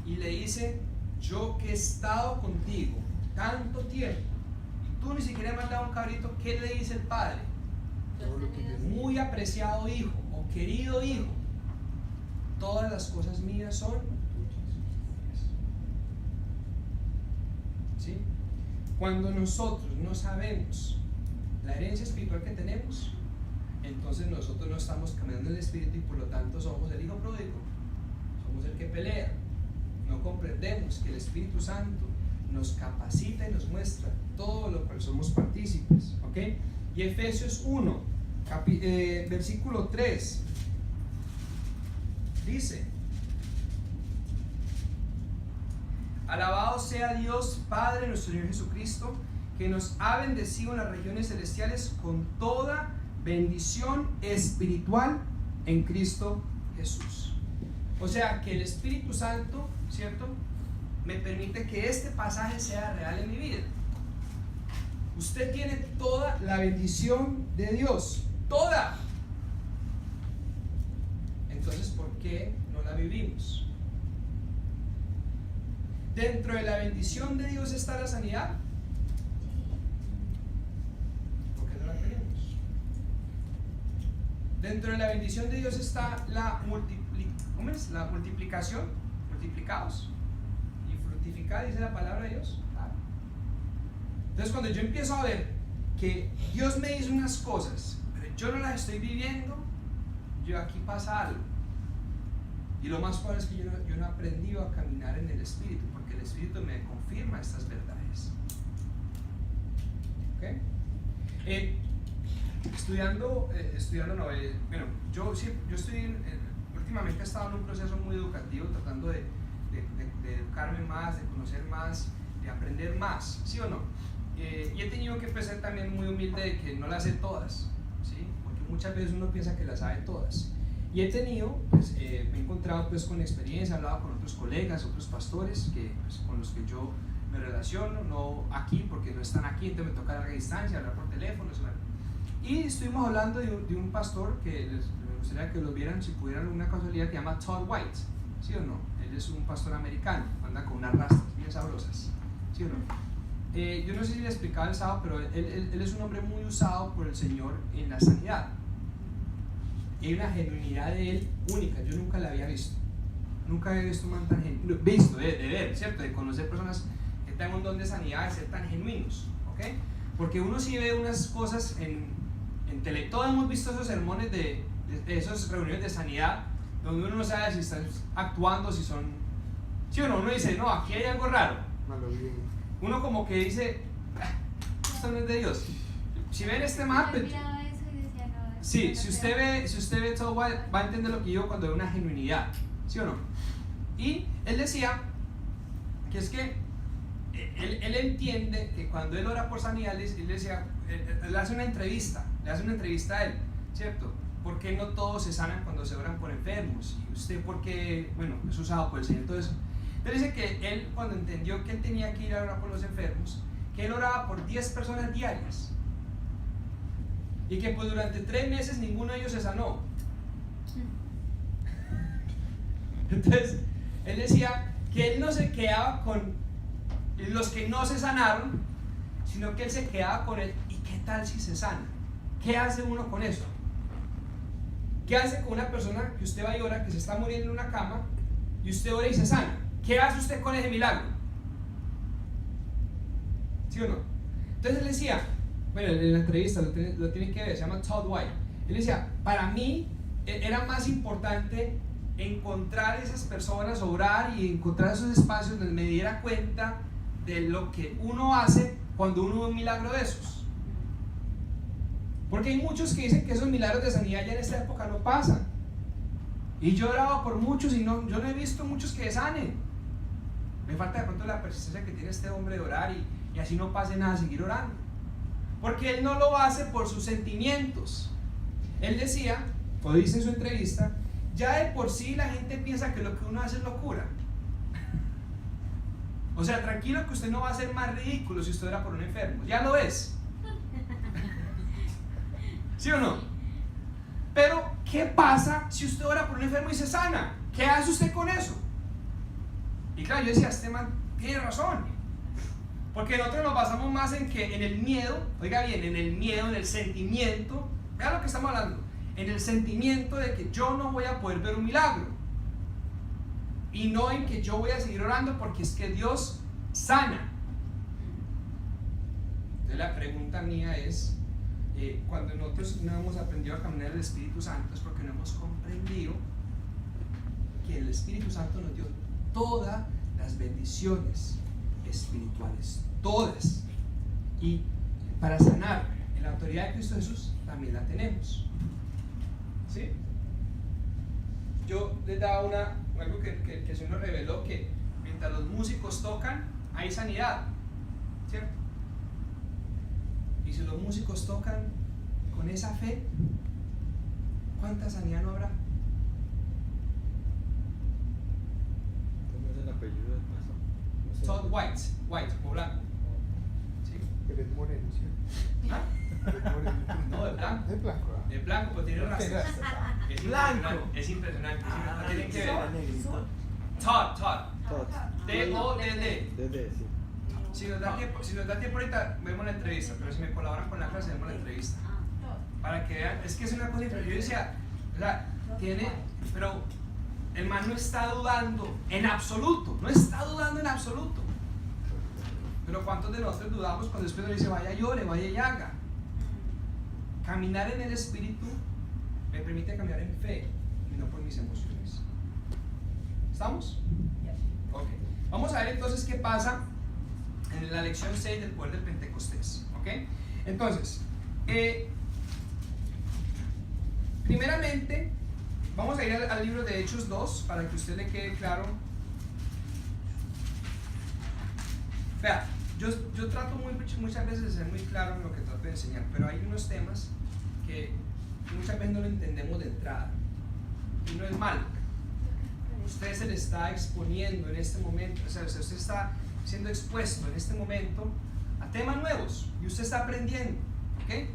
y le dice: yo que he estado contigo tanto tiempo y tú ni siquiera me has dado un cabrito, ¿qué le dice el padre? Muy apreciado hijo o querido hijo, todas las cosas mías son tuyas. ¿Sí? Cuando nosotros no sabemos la herencia espiritual que tenemos, entonces nosotros no estamos caminando en el espíritu y por lo tanto somos el hijo pródigo, somos el que pelea. No comprendemos que el Espíritu Santo nos capacita y nos muestra todo lo cual somos partícipes, ¿ok? Y Efesios 1, versículo 3 dice: alabado sea Dios Padre nuestro Señor Jesucristo, que nos ha bendecido en las regiones celestiales con toda bendición espiritual en Cristo Jesús. O sea que el Espíritu Santo, ¿cierto?, me permite que este pasaje sea real en mi vida. Usted tiene toda la bendición de Dios, toda. Entonces, ¿por qué no la vivimos? ¿Dentro de la bendición de Dios está la sanidad? ¿Por qué no la tenemos? Dentro de la bendición de Dios está la multiplicación, multiplicados y fructificar, dice la palabra de Dios. Entonces, cuando yo empiezo a ver que Dios me dice unas cosas, pero yo no las estoy viviendo, yo aquí pasa algo. Y lo más probable es que yo no he aprendido a caminar en el Espíritu, porque el Espíritu me confirma estas verdades. ¿Okay? Yo estoy últimamente he estado en un proceso muy educativo tratando de de educarme más, de conocer más, de aprender más, ¿sí o no? Y he tenido que ser también muy humilde de que no las sé todas, ¿sí? Porque muchas veces uno piensa que las sabe todas. Y he tenido, pues, me he encontrado pues con experiencia, he hablado con otros colegas, otros pastores que, pues, con los que yo me relaciono, no aquí porque no están aquí, entonces me toca a larga distancia, hablar por teléfono, bueno. Y estuvimos hablando de un pastor que me gustaría que lo vieran si pudieran, una casualidad, que se llama Todd White, ¿sí o no? Él es un pastor americano, anda con unas rastas bien sabrosas, ¿sí o no? Yo no sé si le explicaba el sábado, pero él es un hombre muy usado por el Señor en la sanidad. Y hay una genuinidad de él única, yo nunca la había visto. Nunca había visto un man tan genuino, visto, de ver, ¿cierto? De conocer personas que tengan un don de sanidad, de ser tan genuinos, ¿ok? Porque uno sí ve unas cosas en tele, todos hemos visto esos sermones de esas reuniones de sanidad, donde uno no sabe si están actuando, si son, ¿sí o no? Uno dice, no, aquí hay algo raro. Uno como que dice, esto no es de Dios. Si ven este mapa, sí, si usted ve todo, va a entender lo que digo cuando ve una genuinidad, ¿sí o no? Y él decía que es que él entiende que cuando él ora por sanidad, él decía, le hace una entrevista a él, ¿cierto? ¿Por qué no todos se sanan cuando se oran por enfermos? Y usted, ¿por qué? Bueno, es usado por el Señor, todo eso. Entonces dice que él, cuando entendió que él tenía que ir a orar por los enfermos, que él oraba por 10 personas diarias. Y que pues durante 3 meses ninguno de ellos se sanó. Entonces, él decía que él no se quedaba con los que no se sanaron, sino que él se quedaba con él. ¿Y qué tal si se sana? ¿Qué hace uno con eso? ¿Qué hace con una persona que usted va y ora, que se está muriendo en una cama, y usted ora y se sana? ¿Qué hace usted con ese milagro? ¿Sí o no? Entonces él decía, bueno, en la entrevista lo tienen que ver, se llama Todd White. Él decía, para mí era más importante encontrar esas personas, orar y encontrar esos espacios donde me diera cuenta de lo que uno hace cuando uno ve un milagro de esos. Porque hay muchos que dicen que esos milagros de sanidad ya en esta época no pasan. Y yo he orado por muchos y yo no he visto muchos que sanen. Me falta de pronto la persistencia que tiene este hombre de orar y así no pase nada, seguir orando. Porque él no lo hace por sus sentimientos. Él decía, o dice en su entrevista, ya de por sí la gente piensa que lo que uno hace es locura. O sea, tranquilo que usted no va a ser más ridículo si usted ora por un enfermo. Ya lo es. ¿Sí o no? Pero, ¿qué pasa si usted ora por un enfermo y se sana? ¿Qué hace usted con eso? Y claro, yo decía, este man tiene razón. Porque nosotros nos basamos más en el miedo, oiga bien, en el miedo, en el sentimiento. Vean lo que estamos hablando. En el sentimiento de que yo no voy a poder ver un milagro. Y no en que yo voy a seguir orando porque es que Dios sana. Entonces la pregunta mía es, cuando nosotros no hemos aprendido a caminar el Espíritu Santo es porque no hemos comprendido que el Espíritu Santo nos dio todas las bendiciones espirituales, todas, y para sanar en la autoridad de Cristo Jesús también la tenemos, ¿sí? Yo les daba algo que el Señor nos reveló, que mientras los músicos tocan hay sanidad, ¿cierto? Y si los músicos tocan con esa fe, ¿cuánta sanidad no habrá? ¿Cómo es el apellido del pastor? No sé. Todd White, como blanco. ¿Sí? Pero es moreno, ¿sí? ¿Ah? Es moreno. No, de blanco. Es blanco, ¿ah? De blanco, pero tiene rastas. Es Blanco. Es impresionante. No tienen que ver. Negrito. Todd. Todd. T-O-D-D. Desde, sí. Si nos da tiempo ahorita, vemos la entrevista, pero si me colaboran con la clase, vemos la entrevista. Para que vean, es que es una cosa impresionante. Yo decía, o sea, pero el man no está dudando en absoluto, no está dudando en absoluto. Pero ¿cuántos de nosotros dudamos cuando después nos dice, vaya llore, vaya y haga? Caminar en el Espíritu me permite caminar en fe y no por mis emociones. ¿Estamos? Ok. Vamos a ver entonces qué pasa en la lección 6 del poder del Pentecostés. ¿Ok? Entonces, primeramente, vamos a ir al libro de Hechos 2 para que a usted le quede claro Vea, yo trato muchas veces de ser muy claro en lo que trato de enseñar, pero hay unos temas que muchas veces no lo entendemos de entrada. Y no es malo. Usted se le está exponiendo en este momento, o sea, usted está siendo expuesto en este momento a temas nuevos y usted está aprendiendo, ¿ok?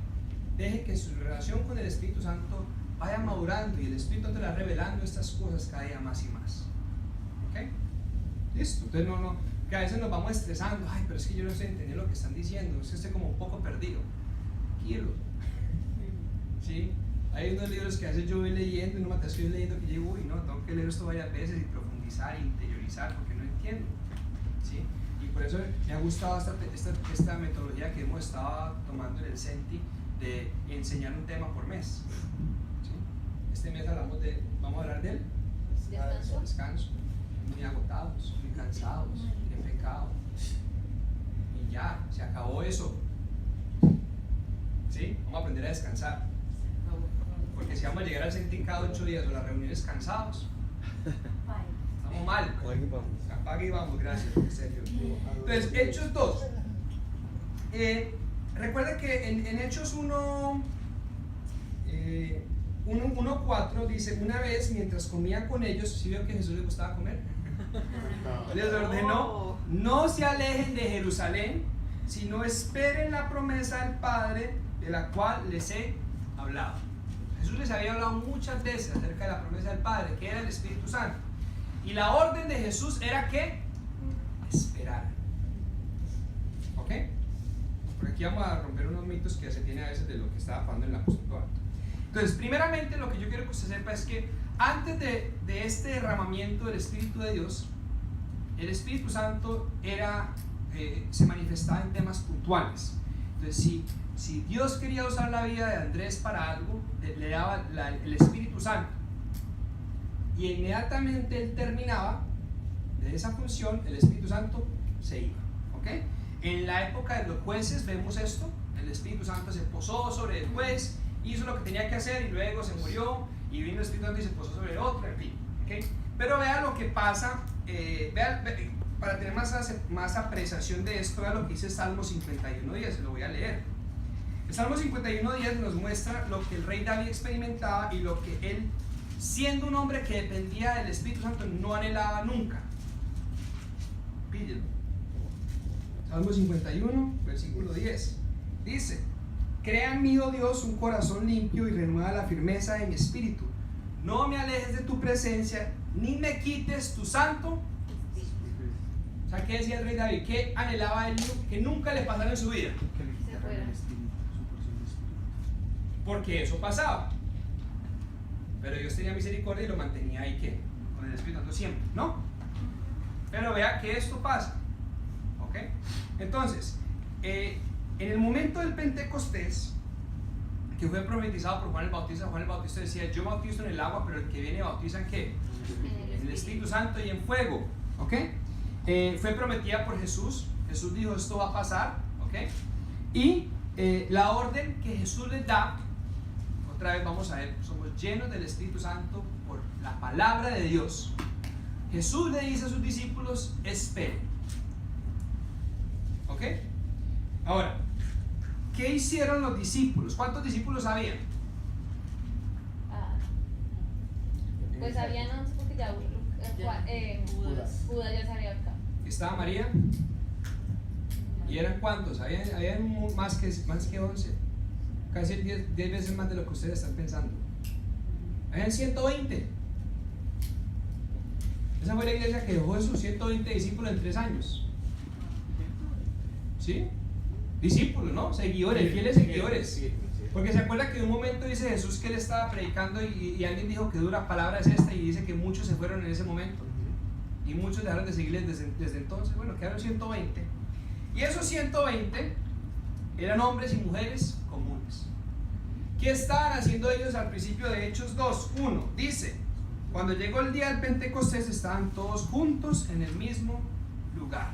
Deje que su relación con el Espíritu Santo vaya madurando y el Espíritu te va revelando estas cosas cada día más y más, ¿ok? Listo. Entonces que a veces nos vamos estresando, ay, pero es que yo no estoy entendiendo lo que están diciendo, es que estoy como un poco perdido. Tranquilo. ¿Sí? Hay unos libros que a veces yo voy leyendo, y no me estoy leyendo que yo uy, no, tengo que leer esto varias veces y profundizar e interiorizar porque no entiendo, ¿sí? Y por eso me ha gustado esta metodología que hemos estado tomando en el CENTI de enseñar un tema por mes, ¿sí? Este mes vamos a hablar del descanso. Muy agotados, muy cansados, en pecado, y ya, se acabó eso, ¿sí? Vamos a aprender a descansar. Porque si vamos a llegar al CENTI cada 8 días o las reuniones cansados, estamos mal. Apague y vamos, gracias, en serio. Entonces, Hechos 2. Recuerda que en Hechos 1:4 dice: una vez mientras comía con ellos, ¿sí vio que a Jesús le gustaba comer? Les ordenó: no se alejen de Jerusalén, sino esperen la promesa del Padre, de la cual les he hablado. Jesús les había hablado muchas veces acerca de la promesa del Padre, que era el Espíritu Santo. Y la orden de Jesús era que esperar. ¿Ok? Por aquí vamos a romper unos mitos que se tiene a veces de lo que estaba pasando en el apostolado. Entonces, primeramente, lo que yo quiero que usted sepa es que antes de este derramamiento del Espíritu de Dios, el Espíritu Santo se manifestaba en temas puntuales. Entonces, si Dios quería usar la vida de Andrés para algo, le daba el Espíritu Santo, y inmediatamente él terminaba de esa función, el Espíritu Santo se iba. ¿Ok? En la época de los jueces vemos esto: el Espíritu Santo se posó sobre el juez, hizo lo que tenía que hacer y luego se murió, y vino el Espíritu Santo y se posó sobre el otro, en fin. ¿Okay? Pero vea lo que pasa, para tener más apreciación de esto, vea lo que dice Salmo 51:10, se lo voy a leer. El Salmo 51:10 nos muestra lo que el rey David experimentaba y lo que él, siendo un hombre que dependía del Espíritu Santo, no anhelaba nunca. Píllelo. Salmo 51, versículo 10. Dice: crea en mí, oh Dios, un corazón limpio y renueva la firmeza de mi espíritu. No me alejes de tu presencia, ni me quites tu santo. O sea, ¿qué decía el rey David? ¿Qué anhelaba él que nunca le pasara en su vida? Que le quitaran el espíritu, su porción de espíritu. Porque eso pasaba. Pero Dios tenía misericordia y lo mantenía ahí, ¿qué? Con el Espíritu Santo siempre, ¿no? Pero vea que esto pasa. ¿Ok? Entonces, en el momento del Pentecostés, que fue profetizado por Juan el Bautista decía: yo bautizo en el agua, pero el que viene bautiza ¿en qué? En el Espíritu Santo y en fuego. ¿Ok? Fue prometida por Jesús. Jesús dijo: esto va a pasar. ¿Ok? Y la orden que Jesús les da, otra vez vamos a ver, somos llenos del Espíritu Santo por la palabra de Dios. Jesús le dice a sus discípulos: esperen. ¿Ok? Ahora, ¿qué hicieron los discípulos? ¿Cuántos discípulos habían? Pues habían 11 porque ya Judas ya se había acá. Estaba María. ¿Y eran cuántos? Habían más que 11. Casi 10 veces más de lo que ustedes están pensando. Habían 120. Esa fue la iglesia que dejó esos 120 discípulos en 3 años. ¿Sí? Discípulos, ¿no? Seguidores, fieles seguidores. Porque se acuerda que en un momento dice Jesús que él estaba predicando y alguien dijo: qué dura palabra es esta, y dice que muchos se fueron en ese momento y muchos dejaron de seguirles desde entonces. Bueno, quedaron 120, y esos 120 eran hombres y mujeres comunes. ¿Qué estaban haciendo ellos al principio de Hechos 2:1? Dice: cuando llegó el día del Pentecostés, estaban todos juntos en el mismo lugar.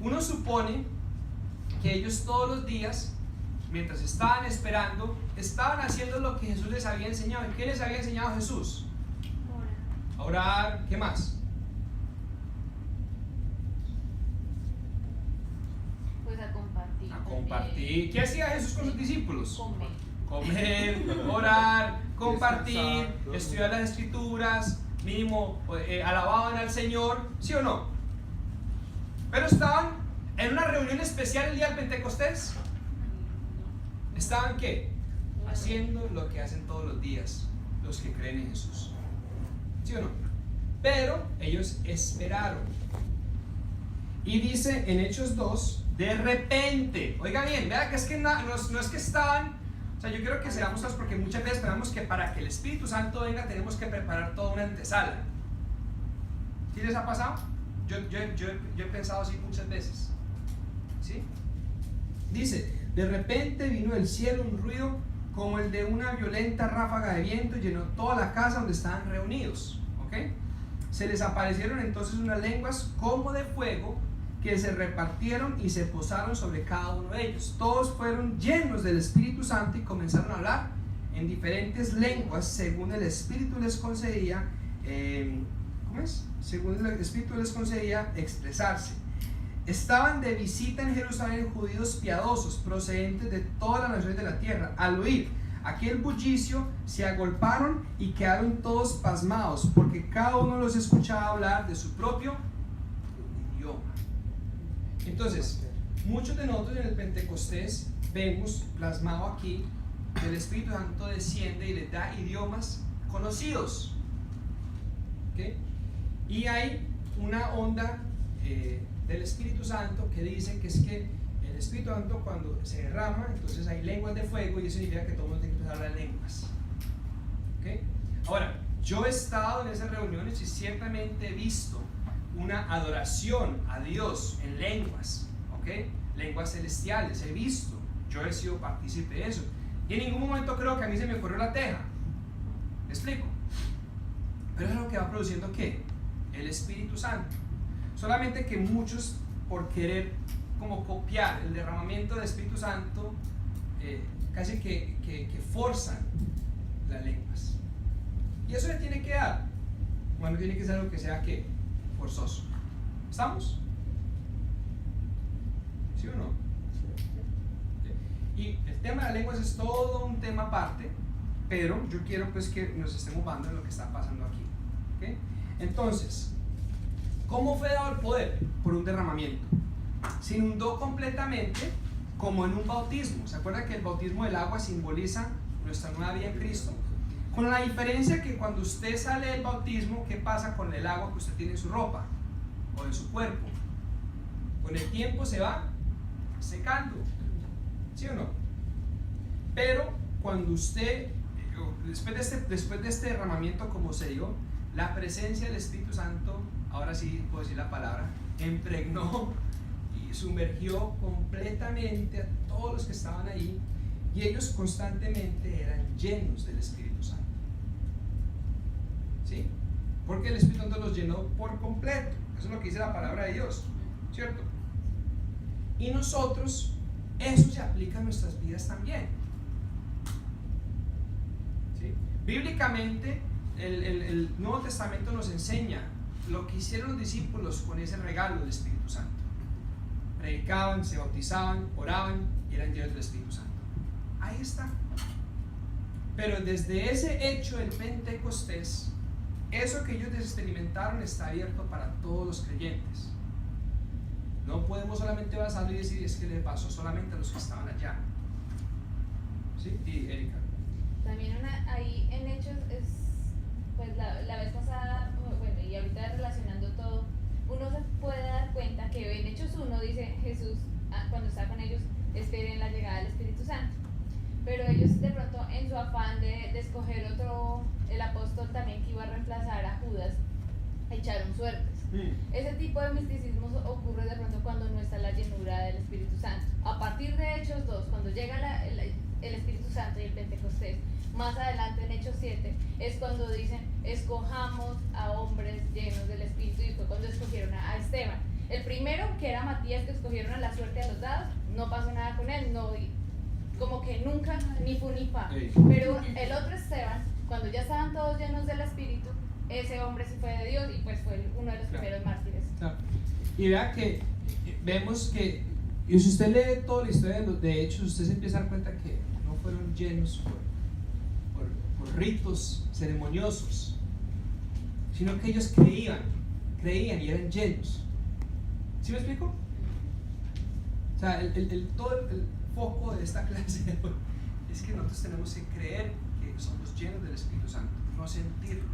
Uno supone que ellos todos los días, mientras estaban esperando, estaban haciendo lo que Jesús les había enseñado. ¿Y qué les había enseñado Jesús? Orar. ¿Qué más? compartir. A compartir. ¿Qué hacía Jesús con sus discípulos? Comer. Comer, orar, compartir, estudiar las escrituras, mínimo alababan al Señor, ¿sí o no? Pero estaban en una reunión especial el día del Pentecostés. ¿Estaban qué? Haciendo lo que hacen todos los días los que creen en Jesús, ¿sí o no? Pero ellos esperaron. Y dice en Hechos 2, de repente, oiga bien, vea que es que no es que estaban. O sea, yo quiero que seamos todos, porque muchas veces esperamos que para que el Espíritu Santo venga tenemos que preparar toda una antesala. ¿Sí les ha pasado? Yo he pensado así muchas veces. ¿Sí? Dice, de repente vino del cielo un ruido como el de una violenta ráfaga de viento y llenó toda la casa donde estaban reunidos. ¿Ok? Se les aparecieron entonces unas lenguas como de fuego que se repartieron y se posaron sobre cada uno de ellos. Todos fueron llenos del Espíritu Santo y comenzaron a hablar en diferentes lenguas según el Espíritu les concedía, según el Espíritu les concedía expresarse. Estaban de visita en Jerusalén judíos piadosos procedentes de todas las naciones de la tierra. Al oír aquel bullicio se agolparon y quedaron todos pasmados, porque cada uno los escuchaba hablar de su propio idioma. Entonces, muchos de nosotros en el Pentecostés vemos plasmado aquí que el Espíritu Santo desciende y les da idiomas conocidos. ¿Okay? Y hay una onda del Espíritu Santo que dice que es que el Espíritu Santo cuando se derrama, entonces hay lenguas de fuego y eso significa que todo el mundo tiene que empezar a hablar lenguas. ¿Okay? Ahora, yo he estado en esas reuniones y ciertamente he visto una adoración a Dios en lenguas, ¿okay? Lenguas celestiales, he visto, yo he sido partícipe de eso y en ningún momento creo que a mí se me corrió la teja. ¿Me explico? Pero es lo que va produciendo ¿qué? El Espíritu Santo. Solamente que muchos, por querer como copiar el derramamiento del Espíritu Santo, casi que forzan las lenguas. Y eso le tiene que dar. Bueno, tiene que ser algo que sea ¿qué? Forzoso. ¿Estamos? ¿Sí o no? Y el tema de las lenguas es todo un tema aparte, pero yo quiero pues que nos estemos basando en lo que está pasando aquí. ¿Okay? Entonces, ¿cómo fue dado el poder? Por un derramamiento. Se inundó completamente como en un bautismo. ¿Se acuerdan que el bautismo del agua simboliza nuestra nueva vida en Cristo? Con la diferencia que cuando usted sale del bautismo, ¿qué pasa con el agua que usted tiene en su ropa o en su cuerpo? Con el tiempo se va secando, ¿sí o no? Pero cuando usted, después de este derramamiento como se dio, la presencia del Espíritu Santo, ahora sí puedo decir la palabra, impregnó y sumergió completamente a todos los que estaban ahí y ellos constantemente eran llenos del Espíritu Santo. ¿Sí? Porque el Espíritu Santo los llenó por completo. Eso es lo que dice la palabra de Dios, ¿cierto? Y nosotros, eso se aplica a nuestras vidas también. ¿Sí? Bíblicamente, el Nuevo Testamento nos enseña lo que hicieron los discípulos con ese regalo del Espíritu Santo. Predicaban, se bautizaban, oraban y eran llenos del Espíritu Santo. Ahí está. Pero desde ese hecho del Pentecostés, eso que ellos experimentaron está abierto para todos los creyentes. No podemos solamente basarlo y decir es que le pasó solamente a los que estaban allá. ¿Sí? Y Erika. También ahí en Hechos es, pues la vez pasada, bueno, y ahorita relacionando todo, uno se puede dar cuenta que en Hechos 1 dice Jesús, cuando está con ellos, esperen la llegada del Espíritu Santo. Pero ellos de pronto en su afán de escoger otro, el apóstol también que iba a reemplazar a Judas, echaron suertes. Ese tipo de misticismo ocurre de pronto cuando no está la llenura del Espíritu Santo. A partir de Hechos 2, cuando llega el Espíritu Santo y el Pentecostés, más adelante en Hechos 7, es cuando dicen, escojamos a hombres llenos del Espíritu, y fue cuando escogieron a Esteban. El primero, que era Matías, que escogieron a la suerte a los dados, no pasó nada con él, no, como que nunca, ni fu ni fa. Pero el otro Esteban, cuando ya estaban todos llenos del Espíritu, ese hombre sí fue de Dios y pues fue uno de los primeros mártires. Y vea que vemos que Y si usted lee toda la historia de Hechos, usted se empieza a dar cuenta que no fueron llenos por ritos ceremoniosos, sino que ellos creían y eran llenos. ¿Sí me explico? O sea, todo el foco de esta clase de hoy es que nosotros tenemos que creer que somos llenos del Espíritu Santo, no sentirlo.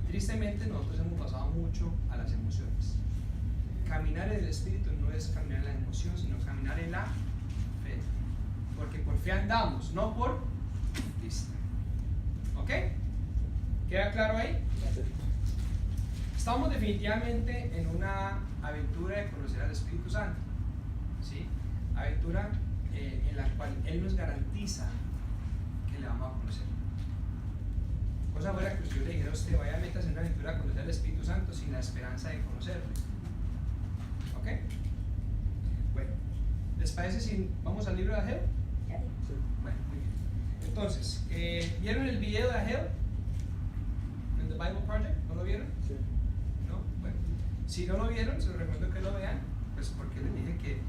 Tristemente nosotros hemos pasado mucho a las emociones. Caminar en el Espíritu no es caminar en la emoción, sino caminar en la fe. Porque por fe andamos, no por vista. ¿Ok? ¿Queda claro ahí? Estamos definitivamente en una aventura de conocer al Espíritu Santo. ¿Sí? Aventura en la cual Él nos garantiza que le vamos a conocer. Cosa fuera que yo le dijera a usted, vaya, métase en una aventura a conocer al Espíritu Santo sin la esperanza de conocerlo. ¿Ok? Bueno, ¿les parece si vamos al libro de Ageo? Sí. Bueno, muy bien. Entonces, ¿vieron el video de Ageo? ¿En The Bible Project? ¿No lo vieron? Sí. ¿No? Bueno, si no lo vieron, se los recomiendo que lo vean, pues porque les dije que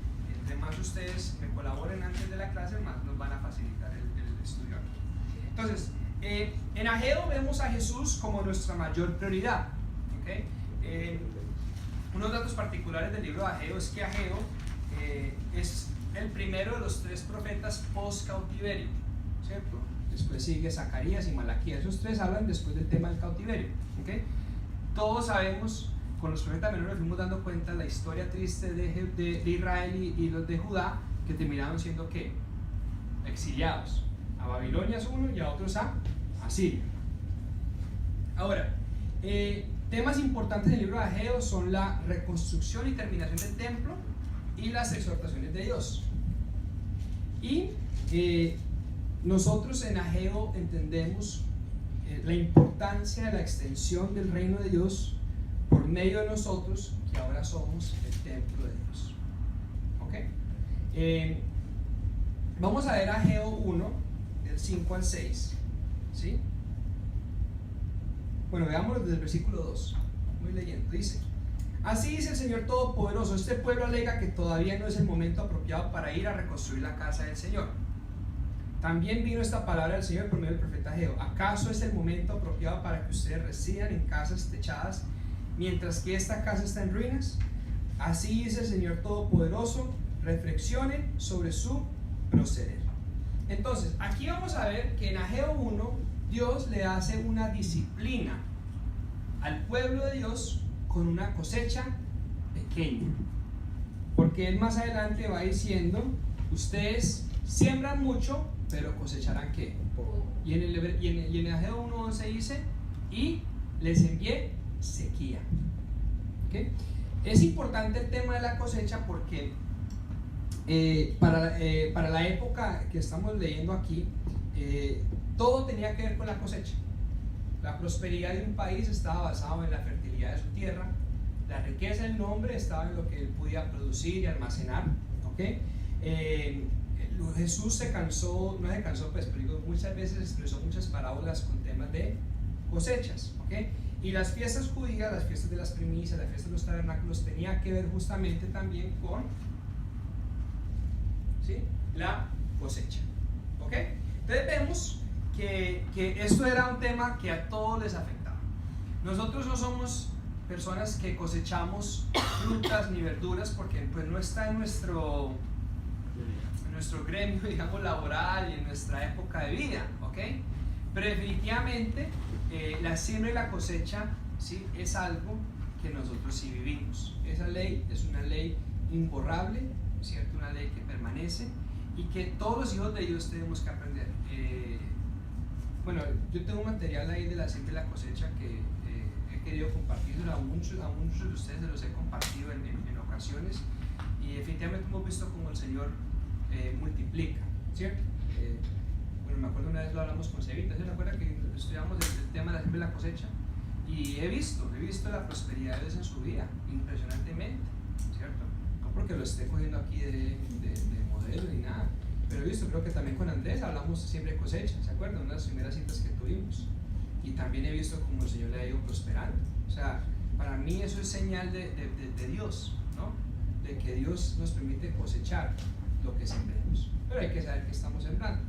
entre más ustedes me colaboren antes de la clase, más nos van a facilitar el estudio aquí. Entonces, en Ageo vemos a Jesús como nuestra mayor prioridad. ¿Okay? Unos datos particulares del libro de Ageo es que Ageo es el primero de los 3 profetas post-cautiverio, ¿cierto? Después sigue Zacarías y Malaquías. Esos 3 hablan después del tema del cautiverio. ¿Okay? Todos sabemos, con los profetas menores nos fuimos dando cuenta de la historia triste de Israel y los de Judá, que terminaron siendo ¿qué? Exiliados. A Babilonia es uno y a otros a Asiria. Ahora, temas importantes del libro de Ageo son la reconstrucción y terminación del templo y las exhortaciones de Dios. Y nosotros en Ageo entendemos la importancia de la extensión del reino de Dios por medio de nosotros, que ahora somos el templo de Dios. ¿Ok? Vamos a ver Ageo 1, del 5 al 6. ¿Sí? Bueno, veámoslo desde el versículo 2. Voy leyendo. Dice: así dice el Señor Todopoderoso, este pueblo alega que todavía no es el momento apropiado para ir a reconstruir la casa del Señor. También vino esta palabra del Señor por medio del profeta Ageo: ¿acaso es el momento apropiado para que ustedes residan en casas techadas mientras que esta casa está en ruinas? Así dice el Señor Todopoderoso, reflexionen sobre su proceder. Entonces, aquí vamos a ver que en Ageo 1 Dios le hace una disciplina al pueblo de Dios con una cosecha pequeña, porque él más adelante va diciendo: ustedes siembran mucho, pero cosecharán ¿qué? Y en Ageo 1:11 dice: y les envié sequía. ¿Okay? Es importante el tema de la cosecha porque para la época que estamos leyendo aquí, todo tenía que ver con la cosecha. La prosperidad de un país estaba basada en la fertilidad de su tierra, la riqueza del hombre estaba en lo que él podía producir y almacenar. ¿Okay? Jesús no se cansó, pues, pero muchas veces expresó muchas parábolas con temas de cosechas. ¿Okay? Y las fiestas judías, las fiestas de las primicias, las fiestas de los tabernáculos, tenía que ver justamente también con, ¿sí?, la cosecha. ¿Ok? Entonces vemos que esto era un tema que a todos les afectaba. Nosotros no somos personas que cosechamos frutas ni verduras porque pues no está en nuestro gremio, digamos, laboral y en nuestra época de vida. ¿Ok? Pero definitivamente la siembra y la cosecha, ¿sí?, es algo que nosotros sí vivimos. Esa ley es una ley imborrable, ¿cierto? Una ley que permanece y que todos los hijos de Dios tenemos que aprender. Bueno, yo tengo un material ahí de la siembra y la cosecha que he querido compartirlo a muchos de ustedes, se los he compartido en ocasiones, y definitivamente hemos visto cómo el Señor multiplica, ¿cierto? Bueno, me acuerdo una vez lo hablamos con Cevita, ¿se acuerda que estudiamos el tema de la siembra y la cosecha? Y he visto la prosperidad de Dios en su vida, impresionantemente, ¿cierto? No porque lo esté cogiendo aquí de modelo ni nada, pero he visto, creo que también con Andrés hablamos siempre de cosecha, ¿se acuerdan? Una de las primeras citas que tuvimos. Y también he visto cómo el Señor le ha ido prosperando. O sea, para mí eso es señal de Dios, ¿no? de que Dios nos permite cosechar lo que sembremos, pero hay que saber que estamos sembrando.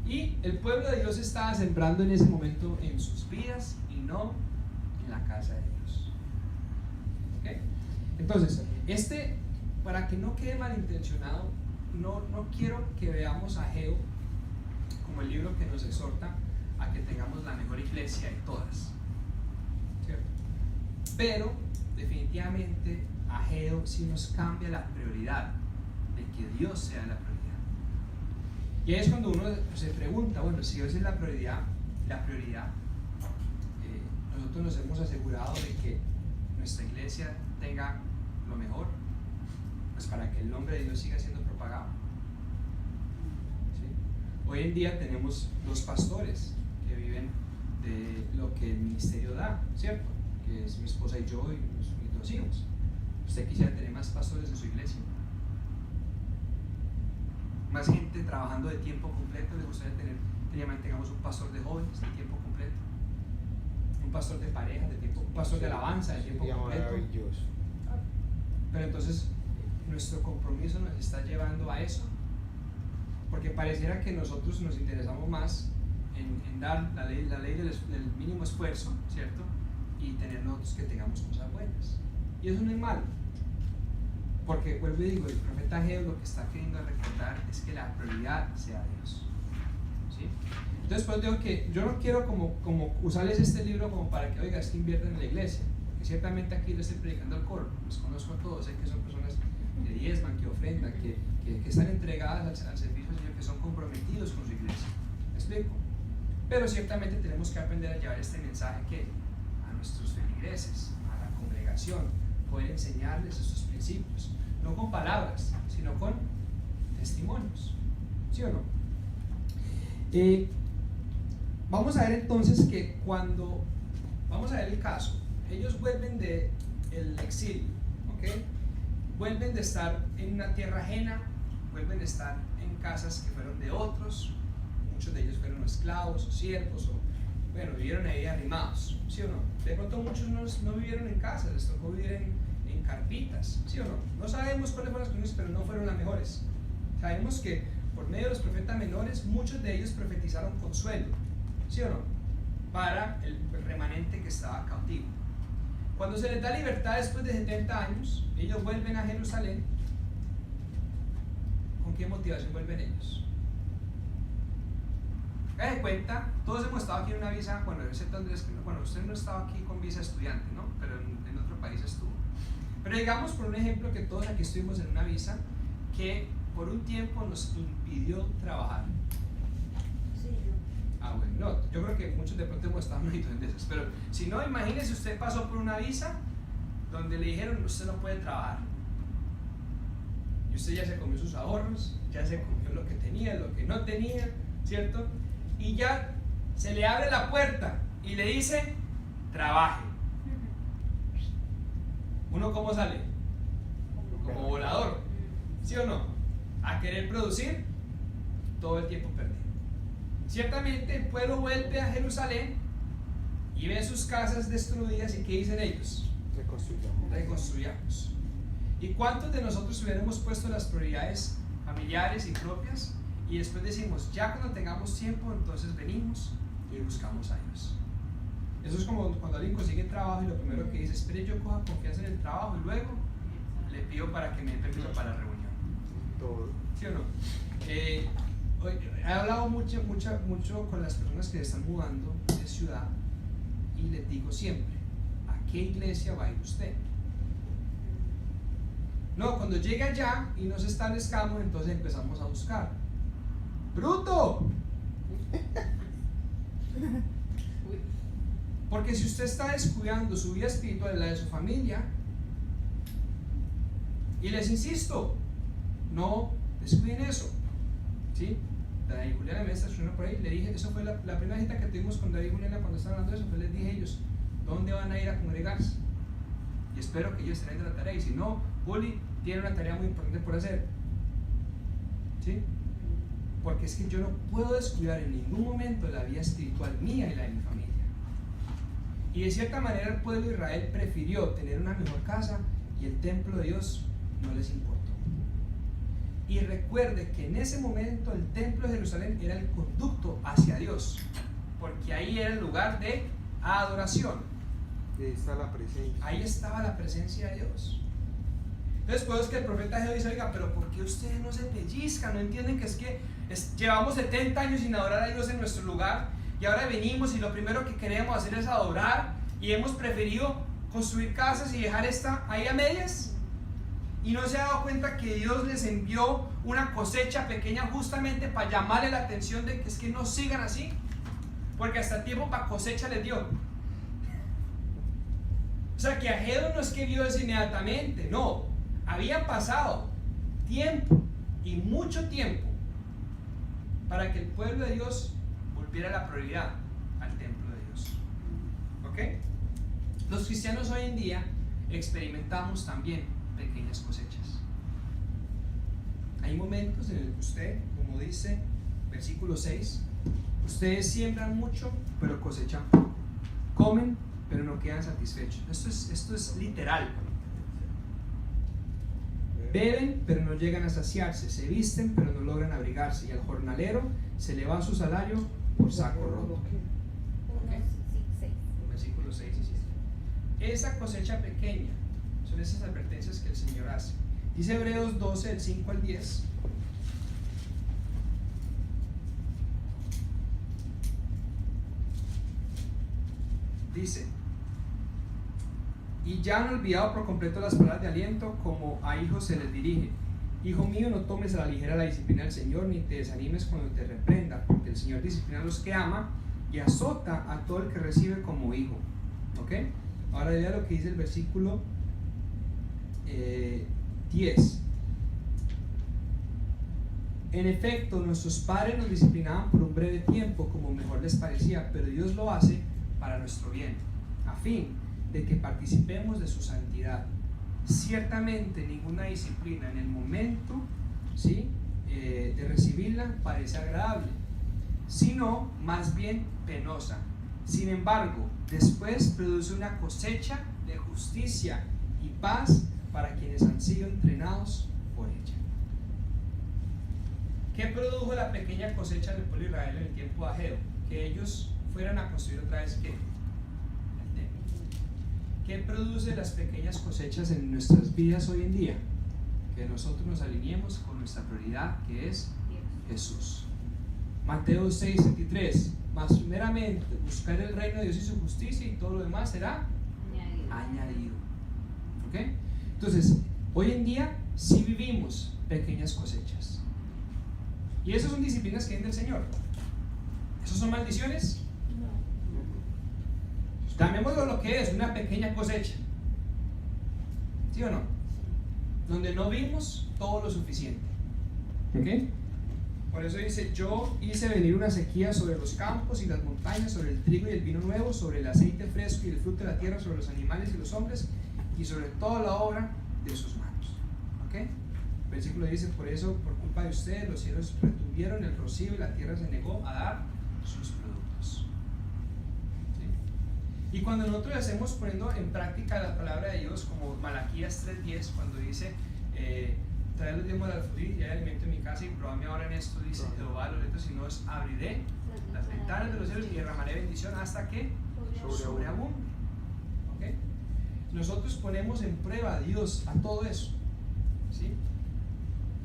Y el pueblo de Dios estaba sembrando en ese momento en sus vidas y no en la casa de Dios. ¿Okay? Entonces, para que no quede malintencionado, no quiero que veamos a Ageo como el libro que nos exhorta a que tengamos la mejor iglesia de todas, ¿cierto? Pero definitivamente Ageo sí nos cambia la prioridad de que Dios sea la prioridad. Y es cuando uno se pregunta, bueno, si Dios es la prioridad, nosotros nos hemos asegurado de que nuestra iglesia tenga lo mejor, pues para que el nombre de Dios siga siendo propagado. ¿Sí? Hoy en día tenemos 2 pastores que viven de lo que el ministerio da, ¿cierto? Que es mi esposa y yo y mis 2 hijos. ¿Usted quisiera tener más pastores en su iglesia? ¿Más gente trabajando de tiempo completo? ¿Les gustaría tengamos un pastor de jóvenes de tiempo completo? Un pastor de pareja de tiempo, un pastor de alabanza de tiempo completo. Maravilloso. Pero entonces nuestro compromiso nos está llevando a eso, porque pareciera que nosotros nos interesamos más en dar la ley del mínimo esfuerzo, ¿cierto? Y tener nosotros que tengamos cosas buenas. Y eso no es malo, porque vuelvo y digo, el profeta Ageo lo que está queriendo recordar es que la prioridad sea Dios, ¿sí? Entonces pues digo que yo no quiero como usarles este libro como para que, oiga, es que inviertan en la iglesia, porque ciertamente aquí le estoy predicando al coro, los conozco a todos, sé que son personas que diezman, que ofrendan, que están entregadas al servicio del Señor, que son comprometidos con su iglesia. ¿Me explico? Pero ciertamente tenemos que aprender a llevar este mensaje que a nuestros feligreses, a la congregación, poder enseñarles estos principios, no con palabras, sino con testimonios. ¿Sí o no? Vamos a ver entonces que vamos a ver el caso, ellos vuelven del exilio, ¿ok? Vuelven de estar en una tierra ajena, vuelven de estar en casas que fueron de otros, muchos de ellos fueron esclavos o siervos, o bueno, vivieron ahí arrimados, ¿sí o no? De pronto muchos no vivieron en casas, les tocó vivir en carpitas, ¿sí o no? No sabemos cuáles fueron las condiciones, pero no fueron las mejores. Sabemos que por medio de los profetas menores, muchos de ellos profetizaron consuelo, ¿sí o no? Para el remanente que estaba cautivo. Cuando se les da libertad después de 70 años, ellos vuelven a Jerusalén. ¿Con qué motivación vuelven ellos? Háganse cuenta, todos hemos estado aquí en una visa, excepto Andrés, bueno, usted no estaba aquí con visa estudiante, ¿no? Pero en otro país estuvo. Pero digamos, por un ejemplo, que todos aquí estuvimos en una visa que por un tiempo nos impidió trabajar. Sí, yo. Ah, bueno, no, yo creo que muchos de pronto hemos estado en una situación de esas, pero si no, imagínese usted pasó por una visa donde le dijeron usted no puede trabajar y usted ya se comió sus ahorros, ya se comió lo que tenía, lo que no tenía, ¿cierto? Y ya se le abre la puerta y le dice trabaje. ¿Uno cómo sale? Como volador, ¿sí o no? A querer producir todo el tiempo perdido. Ciertamente el pueblo vuelve a Jerusalén y ve sus casas destruidas y ¿qué dicen ellos? Reconstruyamos. ¿Y cuántos de nosotros hubiéramos puesto las prioridades familiares y propias y después decimos, ya cuando tengamos tiempo entonces venimos y buscamos a Dios? Eso es como cuando alguien consigue trabajo y lo primero que dice, espere yo coja confianza en el trabajo y luego le pido para que me den permiso para la reunión. Todo. ¿Sí o no? He hablado mucho con las personas que se están mudando de ciudad y les digo siempre, ¿a qué iglesia va a ir usted? No, cuando llegue allá y nos establezcamos, entonces empezamos a buscar. ¡Bruto! Porque si usted está descuidando su vida espiritual y la de su familia, y les insisto, no descuiden eso, ¿sí? David y Juliana me está por ahí, le dije, eso fue la primera cita que tuvimos con David y Juliana cuando estaban hablando de eso, les dije a ellos, ¿dónde van a ir a congregarse? Y espero que ellos estén haciendo la tarea, y si no, Juli tiene una tarea muy importante por hacer, ¿sí? Porque es que yo no puedo descuidar en ningún momento la vida espiritual mía y la de mi familia. Y de cierta manera el pueblo de Israel prefirió tener una mejor casa y el templo de Dios no les importó. Y recuerde que en ese momento el templo de Jerusalén era el conducto hacia Dios, porque ahí era el lugar de adoración. Y ahí está la presencia. Ahí estaba la presencia de Dios. Entonces, pues que el profeta Ageo dice: oiga, pero ¿por qué ustedes no se pellizcan? ¿No entienden que llevamos 70 años sin adorar a Dios en nuestro lugar? Y ahora venimos y lo primero que queremos hacer es adorar, y hemos preferido construir casas y dejar esta ahí a medias. Y no se ha dado cuenta que Dios les envió una cosecha pequeña justamente para llamarle la atención de que es que no sigan así, porque hasta tiempo para cosecha les dio. O sea que Ageo no es que vio eso inmediatamente, no, había pasado tiempo y mucho tiempo para que el pueblo de Dios volviera la prioridad al templo de Dios. ¿Ok? Los cristianos hoy en día experimentamos también pequeñas cosechas. Hay momentos en el que usted, como dice versículo 6, ustedes siembran mucho pero cosechan poco, comen pero no quedan satisfechos. Esto es literal. Beben pero no llegan a saciarse, se visten pero no logran abrigarse, y al jornalero se le va su salario por saco roto. Versículos 6 y 7. Esa cosecha pequeña son esas advertencias que el Señor hace. Dice Hebreos 12, del 5 al 10. Dice: y ya han olvidado por completo las palabras de aliento, como a hijos se les dirige. Hijo mío, no tomes a la ligera la disciplina del Señor, ni te desanimes cuando te reprenda, porque el Señor disciplina a los que ama y azota a todo el que recibe como hijo. ¿Ok? Ahora lea lo que dice el versículo 10. En efecto, nuestros padres nos disciplinaban por un breve tiempo, como mejor les parecía, pero Dios lo hace para nuestro bien, a fin de que participemos de su santidad. Ciertamente ninguna disciplina en el momento, ¿sí?, de recibirla parece agradable, sino más bien penosa. Sin embargo, después produce una cosecha de justicia y paz para quienes han sido entrenados por ella. ¿Qué produjo la pequeña cosecha del pueblo de Israel en el tiempo de Ageo? Que ellos fueran a construir otra vez ¿qué? El templo. ¿Qué produce las pequeñas cosechas en nuestras vidas hoy en día? Que nosotros nos alineemos con nuestra prioridad, que es Jesús. Mateo 6:23. Mas primeramente buscar el reino de Dios y su justicia, y todo lo demás será añadido. ¿Ok? Entonces, hoy en día sí vivimos pequeñas cosechas. Y esas son disciplinas que vienen del Señor. ¿Esas son maldiciones? No. Llamémoslo lo que es, una pequeña cosecha. ¿Sí o no? Donde no vimos todo lo suficiente. ¿Ok? Por eso dice: yo hice venir una sequía sobre los campos y las montañas, sobre el trigo y el vino nuevo, sobre el aceite fresco y el fruto de la tierra, sobre los animales y los hombres, y sobre toda la obra de sus manos. ¿Ok? El versículo dice: por eso, por culpa de ustedes, los cielos retuvieron el rocío y la tierra se negó a dar sus productos. ¿Sí? Y cuando nosotros hacemos poniendo en práctica la palabra de Dios, como Malaquías 3:10, cuando dice: traer los diezmos al alfolí y hay alimento en mi casa, y probadme ahora en esto, dice Jehová de los ejércitos, si no os abriré las ventanas de los cielos y derramaré bendición hasta que sobreabunde. ¿Okay? Nosotros ponemos en prueba a Dios a todo eso, ¿sí?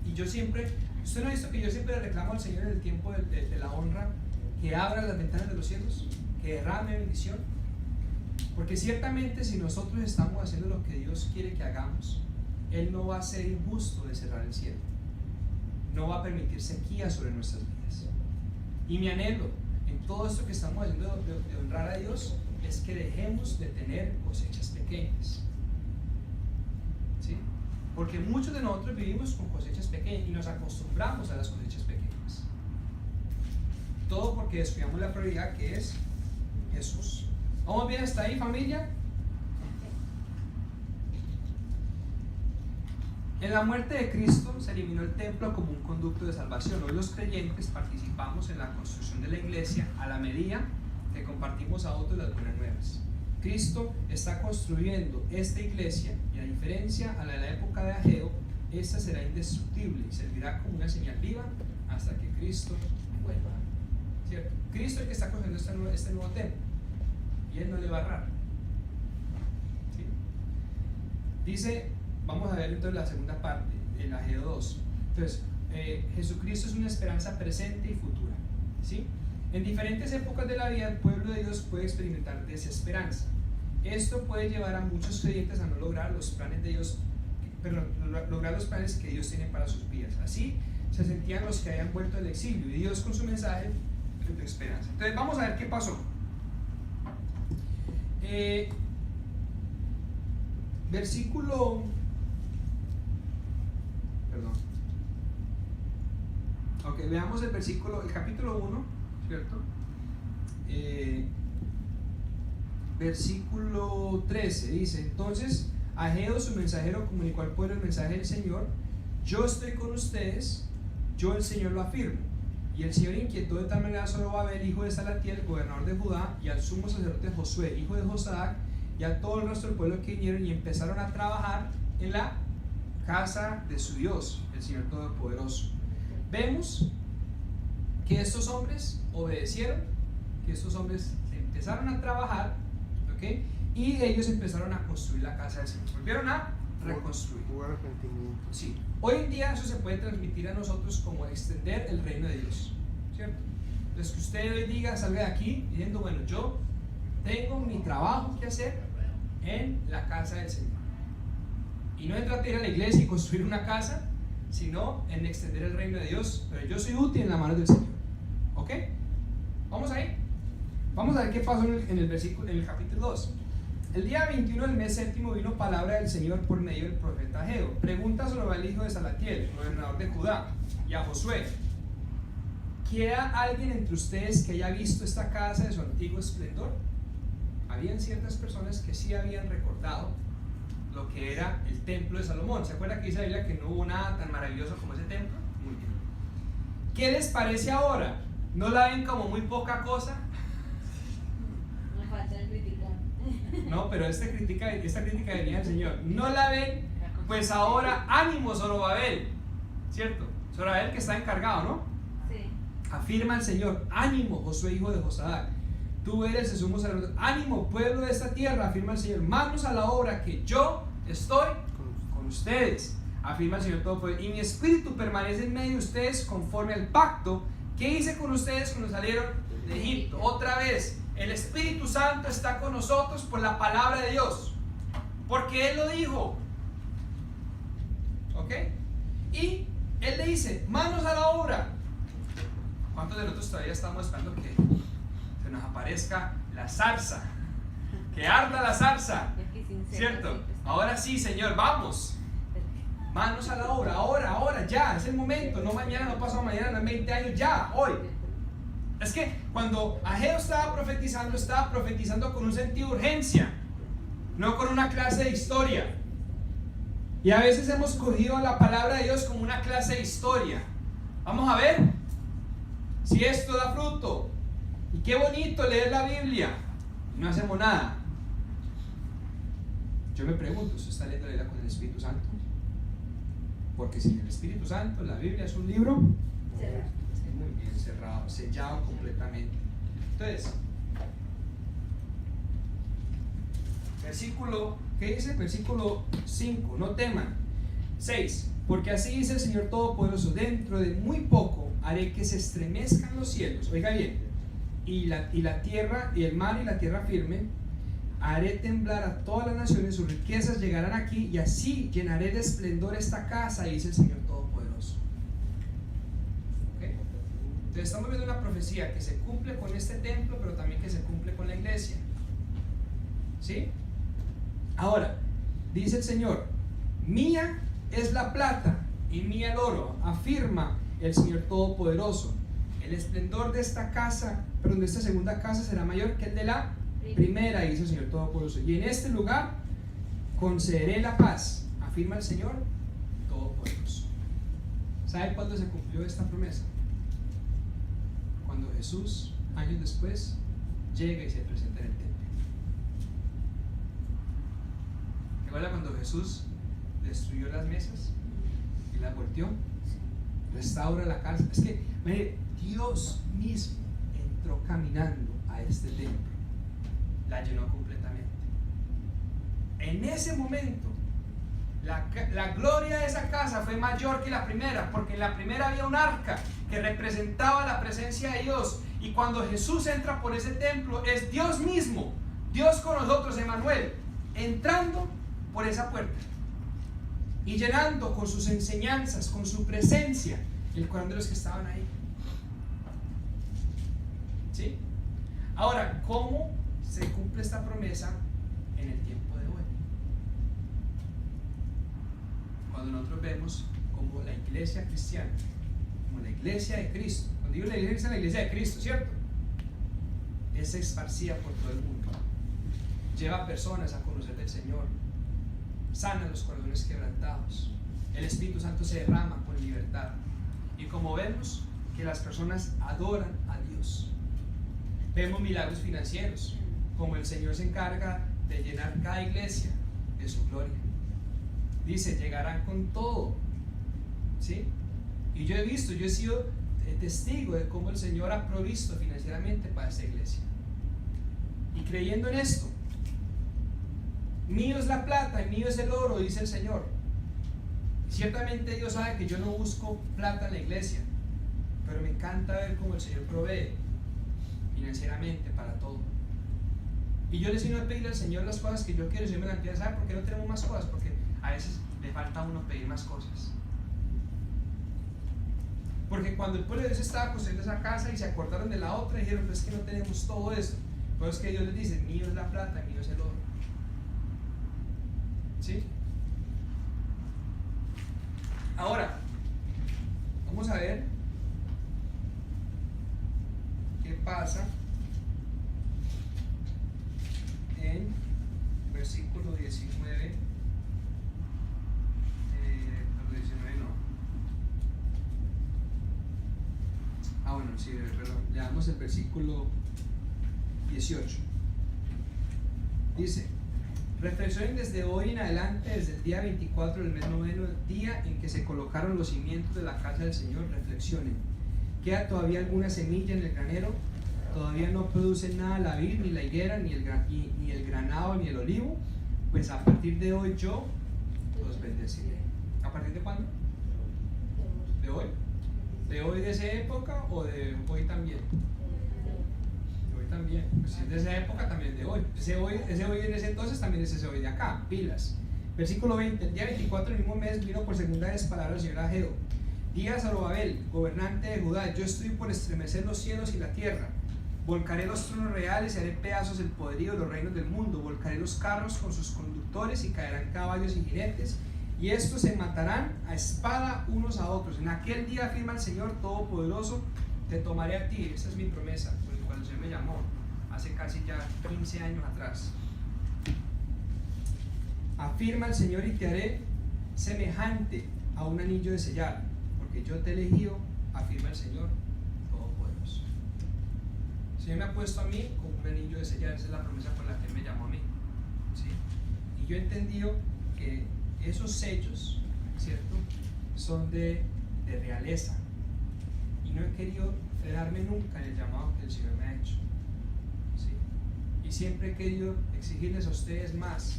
Y yo siempre, usted no ha visto que yo siempre le reclamo al Señor en el tiempo de la honra que abra las ventanas de los cielos, que derrame bendición, porque ciertamente si nosotros estamos haciendo lo que Dios quiere que hagamos, Él no va a ser injusto de cerrar el cielo, no va a permitir sequía sobre nuestras vidas. Y mi anhelo en todo esto que estamos haciendo de honrar a Dios es que dejemos de tener cosechas pequeñas, ¿sí? Porque muchos de nosotros vivimos con cosechas pequeñas y nos acostumbramos a las cosechas pequeñas, todo porque descuidamos la prioridad, que es Jesús. ¿Vamos bien hasta ahí, familia? En la muerte de Cristo se eliminó el templo como un conducto de salvación. Hoy los creyentes participamos en la construcción de la iglesia a la medida que compartimos a otros las buenas nuevas. Cristo está construyendo esta iglesia, y a diferencia a la de la época de Ageo, esta será indestructible y servirá como una señal viva hasta que Cristo vuelva. ¿Cierto? Cristo es el que está construyendo este nuevo templo y Él no le va a errar. ¿Sí? Dice, vamos a ver entonces la segunda parte, el Ageo 2. Entonces, Jesucristo es una esperanza presente y futura. ¿Sí? En diferentes épocas de la vida, el pueblo de Dios puede experimentar desesperanza. Esto puede llevar a muchos creyentes a no lograr los planes de Dios, lograr los planes que Dios tiene para sus vidas. Así se sentían los que habían vuelto del exilio, y Dios con su mensaje de esperanza. Entonces vamos a ver qué pasó. Versículo, perdón. Ok, veamos el versículo, el capítulo 1, ¿cierto? Versículo 13 dice: entonces Ageo, su mensajero, comunicó al pueblo el mensaje del Señor. Yo estoy con ustedes, yo el Señor lo afirmo. Y el Señor inquietó de tal manera a Zorobabel, hijo de Salatiel, gobernador de Judá, y al sumo sacerdote Josué, hijo de Josadac, y a todo el resto del pueblo que vinieron y empezaron a trabajar en la casa de su Dios, el Señor Todopoderoso. Vemos que estos hombres obedecieron, que estos hombres empezaron a trabajar, ¿ok? Y ellos empezaron a construir la casa del Señor. Volvieron a reconstruir. Sí. Hoy en día eso se puede transmitir a nosotros como extender el reino de Dios, ¿cierto? Entonces que usted hoy diga, salga de aquí diciendo, bueno, yo tengo mi trabajo que hacer en la casa del Señor. Y no en tratar de ir a la iglesia y construir una casa, sino en extender el reino de Dios. Pero yo soy útil en la mano del Señor. ¿Ok? Vamos ahí. Vamos a ver qué pasó en el capítulo 2. El día 21 del mes séptimo vino palabra del Señor por medio del profeta Ageo. Pregunta sobre el hijo de Salatiel, gobernador de Judá, y a Josué: ¿queda alguien entre ustedes que haya visto esta casa de su antiguo esplendor? Habían ciertas personas que sí habían recordado lo que era el templo de Salomón. ¿Se acuerda que dice la Biblia que no hubo nada tan maravilloso como ese templo? Muy bien. ¿Qué les parece ahora? ¿No la ven como muy poca cosa? Me falta el criticón. No, pero esta crítica venía del Señor. ¿No la ven? Pues ahora, ánimo, Zorobabel, ¿cierto? Zorobabel que está encargado, ¿no? Sí. Afirma el Señor: ánimo, Josué, hijo de Josadac, tú eres el sumo sacerdote. Ánimo, pueblo de esta tierra, afirma el Señor, manos a la obra, que yo estoy con ustedes, afirma el Señor Todopoderoso, y mi espíritu permanece en medio de ustedes conforme al pacto que hice con ustedes cuando salieron de Egipto. Otra vez, el Espíritu Santo está con nosotros por la palabra de Dios, porque Él lo dijo. ¿Ok? Y Él le dice, manos a la obra. ¿Cuántos de nosotros todavía estamos esperando que se nos aparezca la zarza? Que arda la zarza, ¿cierto? Ahora sí, Señor, vamos. Manos a la obra, ahora, ya, es el momento. No mañana, no pasado mañana, no en 20 años, ya, hoy. Es que cuando Ageo estaba profetizando con un sentido de urgencia, no con una clase de historia. Y a veces hemos cogido la palabra de Dios como una clase de historia. Vamos a ver si esto da fruto. Y qué bonito leer la Biblia. Y no hacemos nada. Yo me pregunto, ¿usted está leyendo la Biblia con el Espíritu Santo? Porque sin el Espíritu Santo, la Biblia es un libro muy bien cerrado, sellado completamente. Entonces, versículo, ¿qué dice? Versículo 5, no teman. 6, porque así dice el Señor Todopoderoso, dentro de muy poco haré que se estremezcan los cielos, oiga bien, y la tierra, y el mar y la tierra firme, haré temblar a todas las naciones, sus riquezas llegarán aquí, y así llenaré de esplendor esta casa, dice el Señor Todopoderoso. ¿Okay? Entonces estamos viendo una profecía que se cumple con este templo, pero también que se cumple con la iglesia. ¿Sí? Ahora, dice el Señor, mía es la plata y mía el oro, afirma el Señor Todopoderoso. El esplendor de esta casa, perdón, de esta segunda casa será mayor que el de la primera, dice el Señor Todopoderoso. Y en este lugar concederé la paz, afirma el Señor Todopoderoso. ¿Sabe cuándo se cumplió esta promesa? Cuando Jesús, años después, llega y se presenta en el templo. ¿Recuerda cuando Jesús destruyó las mesas? la volteó, restaura la casa. Es que, mire, Dios mismo entró caminando a este templo, la llenó completamente. En ese momento, la gloria de esa casa fue mayor que la primera, porque en la primera había un arca que representaba la presencia de Dios, y cuando Jesús entra por ese templo, es Dios mismo, Dios con nosotros, Emmanuel, entrando por esa puerta y llenando con sus enseñanzas, con su presencia, el corazón de los que estaban ahí. ¿Sí? Ahora, ¿cómo se cumple esta promesa en el tiempo de hoy? Cuando nosotros vemos como la iglesia cristiana, como la iglesia de Cristo, cuando digo la iglesia, es la iglesia de Cristo, ¿cierto? Es esparcida por todo el mundo, lleva personas a conocer del Señor, sana los corazones quebrantados, el Espíritu Santo se derrama con libertad, y como vemos que las personas adoran a Dios, vemos milagros financieros, como el Señor se encarga de llenar cada iglesia de su gloria. Dice, llegarán con todo, ¿sí? Y yo he sido testigo de cómo el Señor ha provisto financieramente para esta iglesia. Y creyendo en esto, mío es la plata y mío es el oro, dice el Señor. Ciertamente Dios sabe que yo no busco plata en la iglesia, pero me encanta ver cómo el Señor provee financieramente para todo. Y yo les iba a pedirle al Señor las cosas que yo quiero, y Señor me las pide. ¿Saben por qué no tenemos más cosas? Porque a veces le falta a uno pedir más cosas. Porque cuando el pueblo de Dios estaba construyendo esa casa y se acordaron de la otra, dijeron, pues es que no tenemos todo esto. Pero es que Dios les dice, mío es la plata, mío es el oro. ¿Sí? Ahora, vamos a ver qué pasa en versículo 19. 19 no. Bueno, sí, perdón. Leamos el versículo 18. Dice: reflexionen desde hoy en adelante, desde el día 24 del mes noveno, día en que se colocaron los cimientos de la casa del Señor. Reflexionen. ¿Queda todavía alguna semilla en el granero? ¿Todavía no produce nada la vid, ni la higuera, ni el granado, ni el olivo? Pues a partir de hoy yo los bendeciré. ¿A partir de cuándo? ¿De hoy? ¿De hoy de esa época o de hoy también? De hoy también. Pues si es de esa época, también de hoy. Ese hoy en ese entonces también es ese hoy de acá. Pilas. Versículo 20. El día 24 del mismo mes vino por segunda vez palabra del Señor a Ageo. Diga a Zorobabel, gobernante de Judá: yo estoy por estremecer los cielos y la tierra. Volcaré los tronos reales y haré pedazos el poderío de los reinos del mundo. Volcaré los carros con sus conductores y caerán caballos y jinetes, y estos se matarán a espada unos a otros. En aquel día, afirma el Señor Todopoderoso, te tomaré a ti. Esa es mi promesa, por la cual el Señor me llamó hace casi ya 15 años atrás. Afirma el Señor: y te haré semejante a un anillo de sellar, porque yo te he elegido, afirma el Señor Todopoderoso. El Señor me ha puesto a mí como un anillo de sellar. Esa es la promesa por la que Él me llamó a mí, ¿sí? Y yo he entendido que esos sellos, ¿cierto?, son de realeza, y no he querido frenarme nunca en el llamado que el Señor me ha hecho, ¿sí? Y siempre he querido exigirles a ustedes más,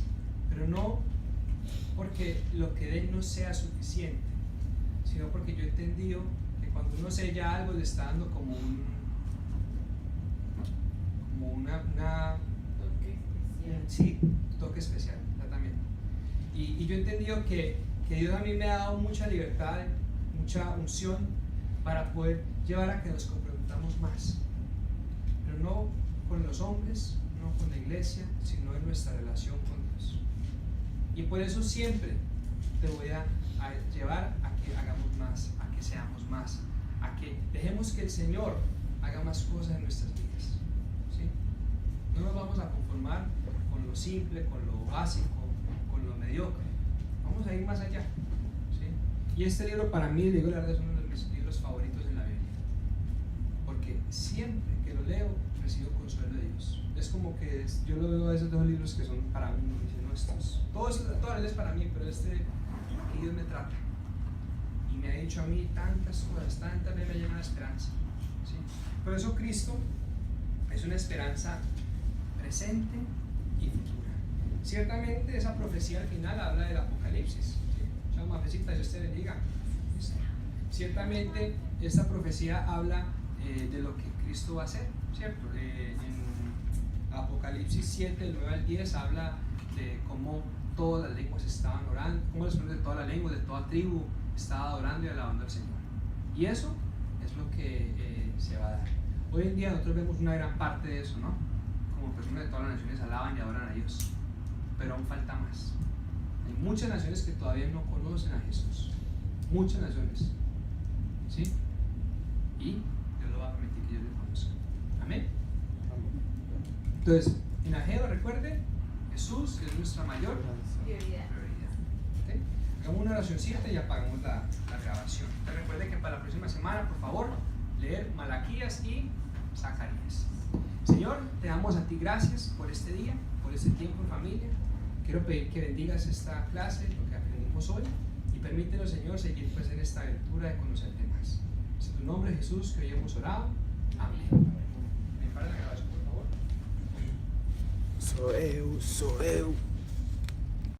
pero no porque lo que den no sea suficiente, sino porque yo he entendido que cuando uno sella algo le está dando como toque especial, exactamente. Y yo he entendido que Dios a mí me ha dado mucha libertad, mucha unción para poder llevar a que nos comprometamos más, pero no con los hombres, no con la iglesia, sino en nuestra relación con Dios. Y por eso siempre te voy a llevar a que hagamos más, a que seamos más, a que dejemos que el Señor haga más cosas en nuestras vidas, ¿sí? No nos vamos a conformar con lo simple, con lo básico, con lo mediocre. Vamos a ir más allá, ¿sí? Y este libro, para mí, digo la verdad, es uno de mis libros favoritos en la Biblia, porque siempre que lo leo recibo consuelo de Dios. Es como que yo lo veo a esos dos libros que son para uno, dice, no, toda la Biblia es para mí, pero aquí Dios me trata, y me ha dicho a mí tantas cosas, tantas veces me llena la esperanza. ¿Sí? Por eso Cristo es una esperanza presente y futura. Ciertamente esa profecía al final habla del Apocalipsis. ¿Sí? Chao, mafecita, Dios te bendiga. Ciertamente esta profecía habla de lo que Cristo va a hacer, ¿cierto? En Apocalipsis 7, del 9 al 10 habla de cómo todas las lenguas estaban orando, cómo los pueblos de todas las lenguas, de toda tribu, estaban adorando y alabando al Señor. Y eso es lo que se va a dar. Hoy en día nosotros vemos una gran parte de eso, ¿no? Como personas de todas las naciones alaban y adoran a Dios. Pero aún falta más. Hay muchas naciones que todavía no conocen a Jesús. Muchas naciones. ¿Sí? Y Dios lo va a permitir que ellos lo conozcan. Amén. Entonces, en Ageo, recuerde, Jesús es nuestra mayor Prioridad. ¿Okay? Hagamos una oracióncita y apagamos la grabación. Te recuerde que para la próxima semana, por favor, leer Malaquías y Zacarías. Señor, te damos a ti gracias por este día, por este tiempo en familia. Quiero pedir que bendigas esta clase, lo que aprendimos hoy, y permítenos, Señor, seguir pues en esta aventura de conocerte más. En tu nombre, Jesús, que hoy hemos orado. Amén. ¿Me para la grabación, por favor? Soeu.